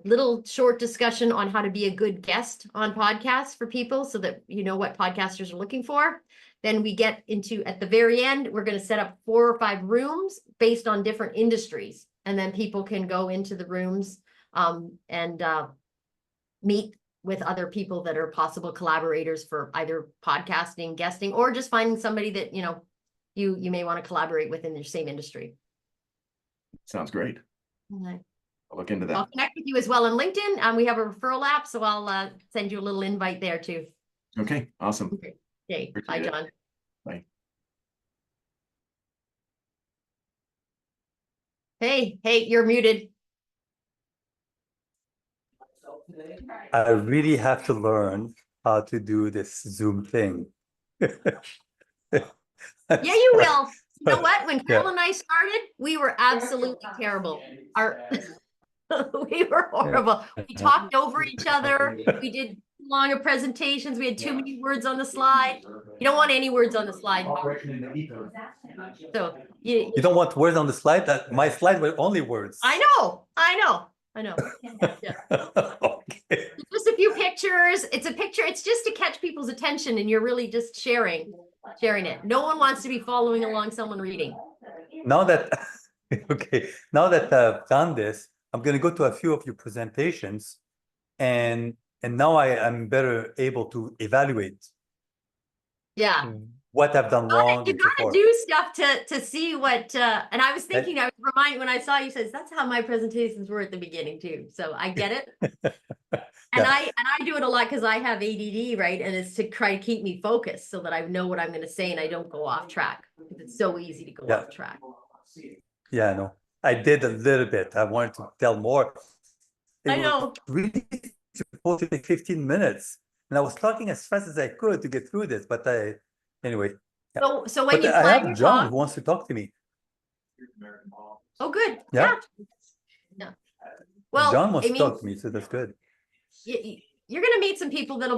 little short discussion on how to be a good guest on podcasts for people so that you know what podcasters are looking for. Then we get into, at the very end, we're going to set up 4 or 5 rooms based on different industries. And then people can go into the rooms and meet with other people that are possible collaborators for either podcasting, guesting, or just finding somebody that, you know, you may want to collaborate with in your same industry. Sounds great. Okay. I'll look into I'll that. connect with you as well on LinkedIn. We have a referral app, so I'll send you a little invite there too. Okay, awesome. Okay, bye, Appreciate it. John. Bye. Hey, you're muted. I really have to learn how to do this Zoom thing. Yeah, you will. You know what? When Carol Yeah. and I started, we were absolutely terrible. We were horrible. We talked over each other. We did too long of presentations. We had too many words on the slide. You don't want any words on the slide. So You don't want words on the slide? That my slide were only words. I know. Yeah. Okay. Just a few pictures. It's a picture. It's just to catch people's attention, and you're really just sharing it. No one wants to be following along someone reading. Now that okay, now that I've done this, I'm going to go to a few of your presentations, and now I'm better able to evaluate Yeah. what I've done wrong You and so gotta forth. do stuff to see what and I was thinking, I was reminded when I saw you says that's how my presentations were at the beginning too. So I get it. And Yeah. I do it a lot because I have ADD, right? And it's to try to keep me focused so that I know what I'm going to say and I don't go off track. Because it's so easy to go Yeah. off track. Yeah, no, I did a little bit. I wanted to tell more. It I was know. really supposed to take 15 minutes, and I was talking as fast as I could to get through this. But anyway. Yeah. So when But you I plan have your John talk, who wants to talk to me. oh good. Yeah. Yeah. Well, John wants I to mean, talk to me, so that's good. you're going to meet some people that'll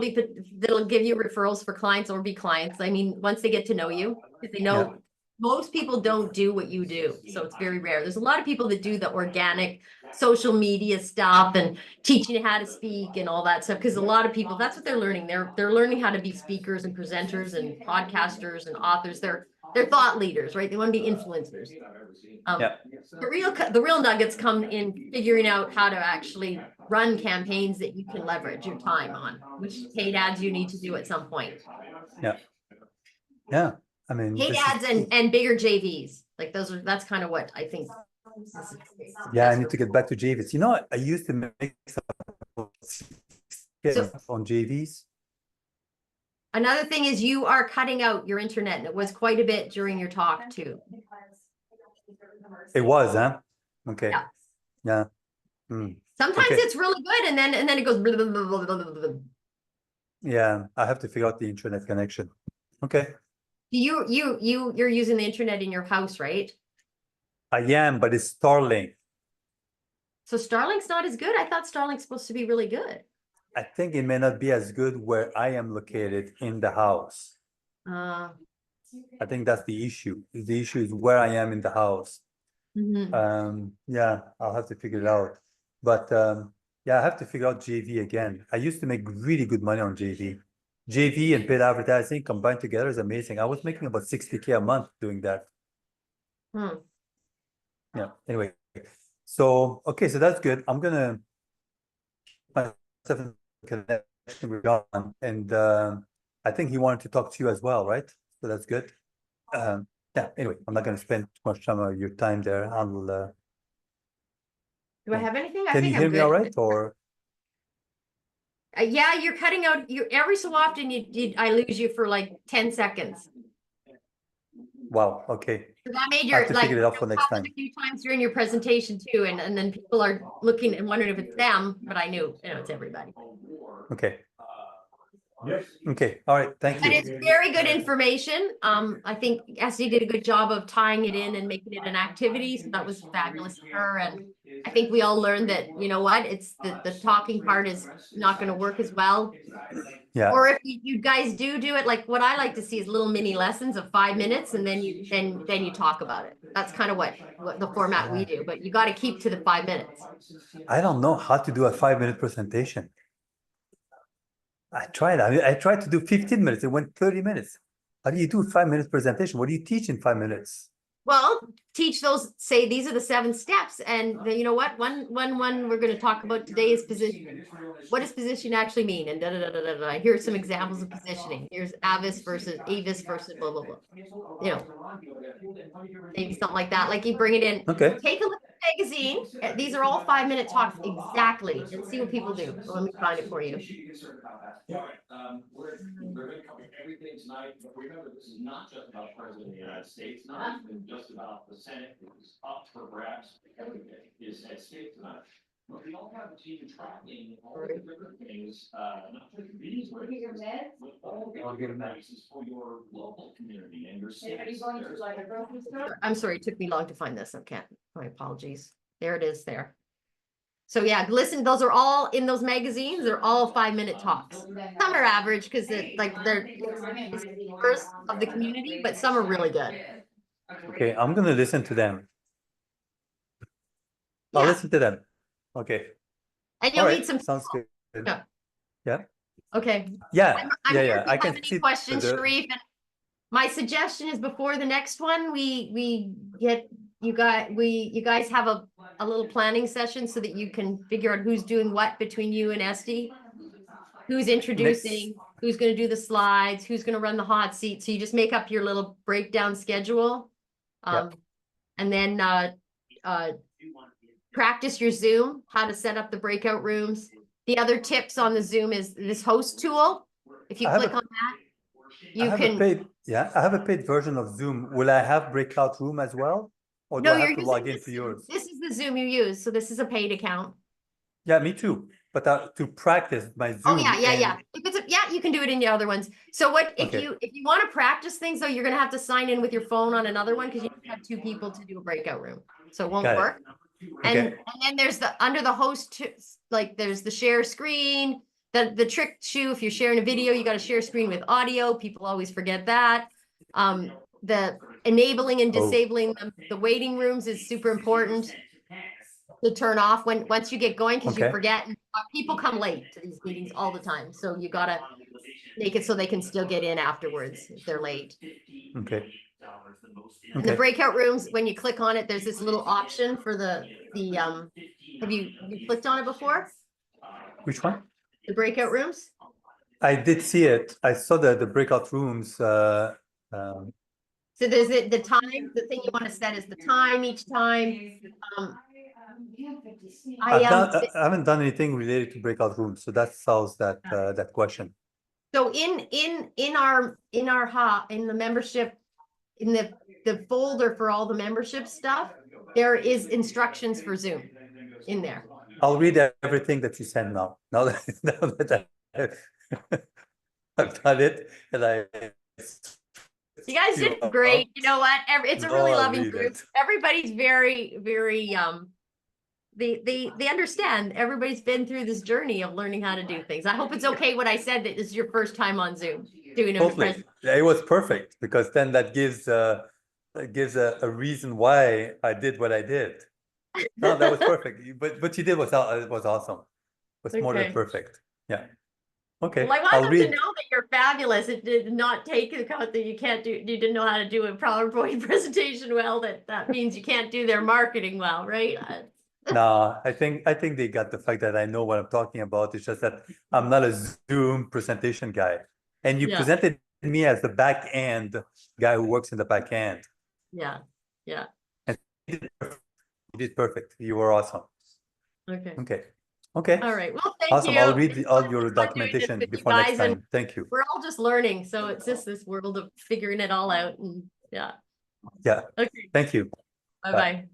give you referrals for clients or be clients. I mean, once they get to know you, because they know Yeah. most people don't do what you do. So it's very rare. There's a lot of people that do the organic social media stuff and teaching you how to speak and all that stuff. Because a lot of people, that's what they're learning. They're learning how to be speakers and presenters and podcasters and authors. They're thought leaders, right? They want to be influencers. Yeah. The real nuggets come in figuring out how to actually run campaigns that you can leverage your time on, which paid ads you need to do at some point. Yeah. Yeah. I mean, Paid this ads is, and bigger JVs. Like that's kind of what I think Yeah, I need to get back to JVs. You know, I used to make some on JVs. Another thing is you are cutting out your internet, and it was quite a bit during your talk too. It was, huh? Okay. Yeah. Yeah. Hmm. Sometimes Okay. it's really good, and then it goes. Blah, blah, blah, blah, blah, blah, blah. Yeah, I have to figure out the internet connection. Okay. You're using the internet in your house, right? I am, but it's Starlink. So Starlink's not as good. I thought Starlink's supposed to be really good. I think it may not be as good where I am located in the house. Uh, I think that's the issue. The issue is where I am in the house. mhm. Yeah, I'll have to figure it out. But yeah, I have to figure out JV again. I used to make really good money on JV. JV and paid advertising combined together is amazing. I was making about 60K a month doing that. Hmm. Yeah, anyway. So, okay, so that's good. I'm gonna myself in connection with John, and I think he wanted to talk to you as well, right? So that's good. Yeah, anyway, I'm not gonna spend too much time of your time there. I'll Do I have anything? I can think you I'm hear me all good. right, or Yeah, you're cutting out. You every so often I lose you for like 10 seconds. wow, okay. So that made I your have to like figure it out for next happened time. a few times during your presentation too, and then people are looking and wondering if it's them, but I knew it's everybody. Okay. Okay, all right, thank But you. it's very good information. I think Esty did a good job of tying it in and making it an activity, so that was fabulous of her. And I think we all learned that, you know what, it's the talking part is not going to work as well. Yeah. Or if you guys do it, like what I like to see is little mini lessons of 5 minutes, and then you talk about it. That's kind of what the format we do, but you got to keep to the 5 minutes. I don't know how to do a 5-minute presentation. I tried. I tried to do 15 minutes. It went 30 minutes. How do you do a 5-minute presentation? What do you teach in 5 minutes? Well, teach those, say these are the 7 steps, and then you know what? One we're going to talk about today is position. What does position actually mean? And here's some examples of positioning. Here's Avis versus blah blah blah. You know, maybe something like that. Like you bring it in. Okay. Take a look at the magazine. These are all 5-minute talks exactly, and see what people do. So let me find it for you. We're going to cover everything tonight, but remember, this is not just about the President of the United States, not even just about the Senate, it's up for grabs. Everything is at stake tonight. But we all have a team tracking all the different things, not just these races, but all the races for your local community and your state. I'm sorry, it took me long to find this. Okay, my apologies. There it is there. So yeah, listen, those are all in those magazines. They're all 5-minute talks. Some are average because they're first of the community, but some are really good. Okay, I'm gonna listen to them. I'll listen to them. Okay. And you'll All need right, some. sounds good. Yeah. Yeah. Okay. Yeah. I'm Yeah. here Yeah. if I you can have any see questions, the- Sharif. And my suggestion is before the next one, we get you guys have a little planning session so that you can figure out who's doing what between you and Esty, who's introducing, who's going to do the slides, who's going to run the hot seat. So you just make up your little breakdown schedule, and then practice your Zoom, how to set up the breakout rooms. The other tips on the Zoom is this host tool. If you click on that, you can. I have a paid version of Zoom. Will I have breakout room as well? Or do No, I have you're to using log into yours? This is the Zoom you use. So this is a paid account. Yeah, me too. But to practice my Zoom. Oh yeah. If it's you can do it in the other ones. So what if Okay. you want to practice things though, you're gonna have to sign in with your phone on another one because you have 2 people to do a breakout room. So it won't Got it. work. And then there's under the host, like there's the share screen, the trick too. If you're sharing a video, you got to share screen with audio. People always forget that. The enabling and disabling the waiting rooms is super important to turn off once you get going because you forget. And people come late to these meetings all the time, so you got to make it so they can still get in afterwards if they're late. Okay. In the breakout rooms, when you click on it, there's this little option for the have you clicked on it before? Which one? The breakout rooms? I did see it. I saw the breakout rooms. So there's the time, the thing you want to set is the time each time. I haven't done anything related to breakout rooms, so that solves that that question. So in our in the membership, in the folder for all the membership stuff, there is instructions for Zoom in there. I'll read everything that you send now. Now that I've done it, and You guys did great. You know what? It's a really No, I'll loving read group. it. Everybody's very they understand. Everybody's been through this journey of learning how to do things. I hope it's okay when I said that this is your first time on Zoom doing a totally. presentation. It was perfect because then that gives a reason why I did what I did. No, that was perfect. But what you did was awesome. It was more than Okay. perfect. Yeah. Okay. Well, I want I'll them read. to know that you're fabulous. It did not take account that you didn't know how to do a PowerPoint presentation well. That means you can't do their marketing well, right? No, I think they got the fact that I know what I'm talking about. It's just that I'm not a Zoom presentation guy. And you Yeah. presented me as the back end guy who works in the back end. Yeah. Yeah. And you did perfect. You were awesome. Okay. Okay. Okay. All right. Well, thank Awesome. you. I'll read It's all fun- your it's fun doing this documentation with you before next guys, and time. Thank you. we're all just learning, so it's just this world of figuring it all out. And yeah. Yeah. Okay. Thank you. Bye bye.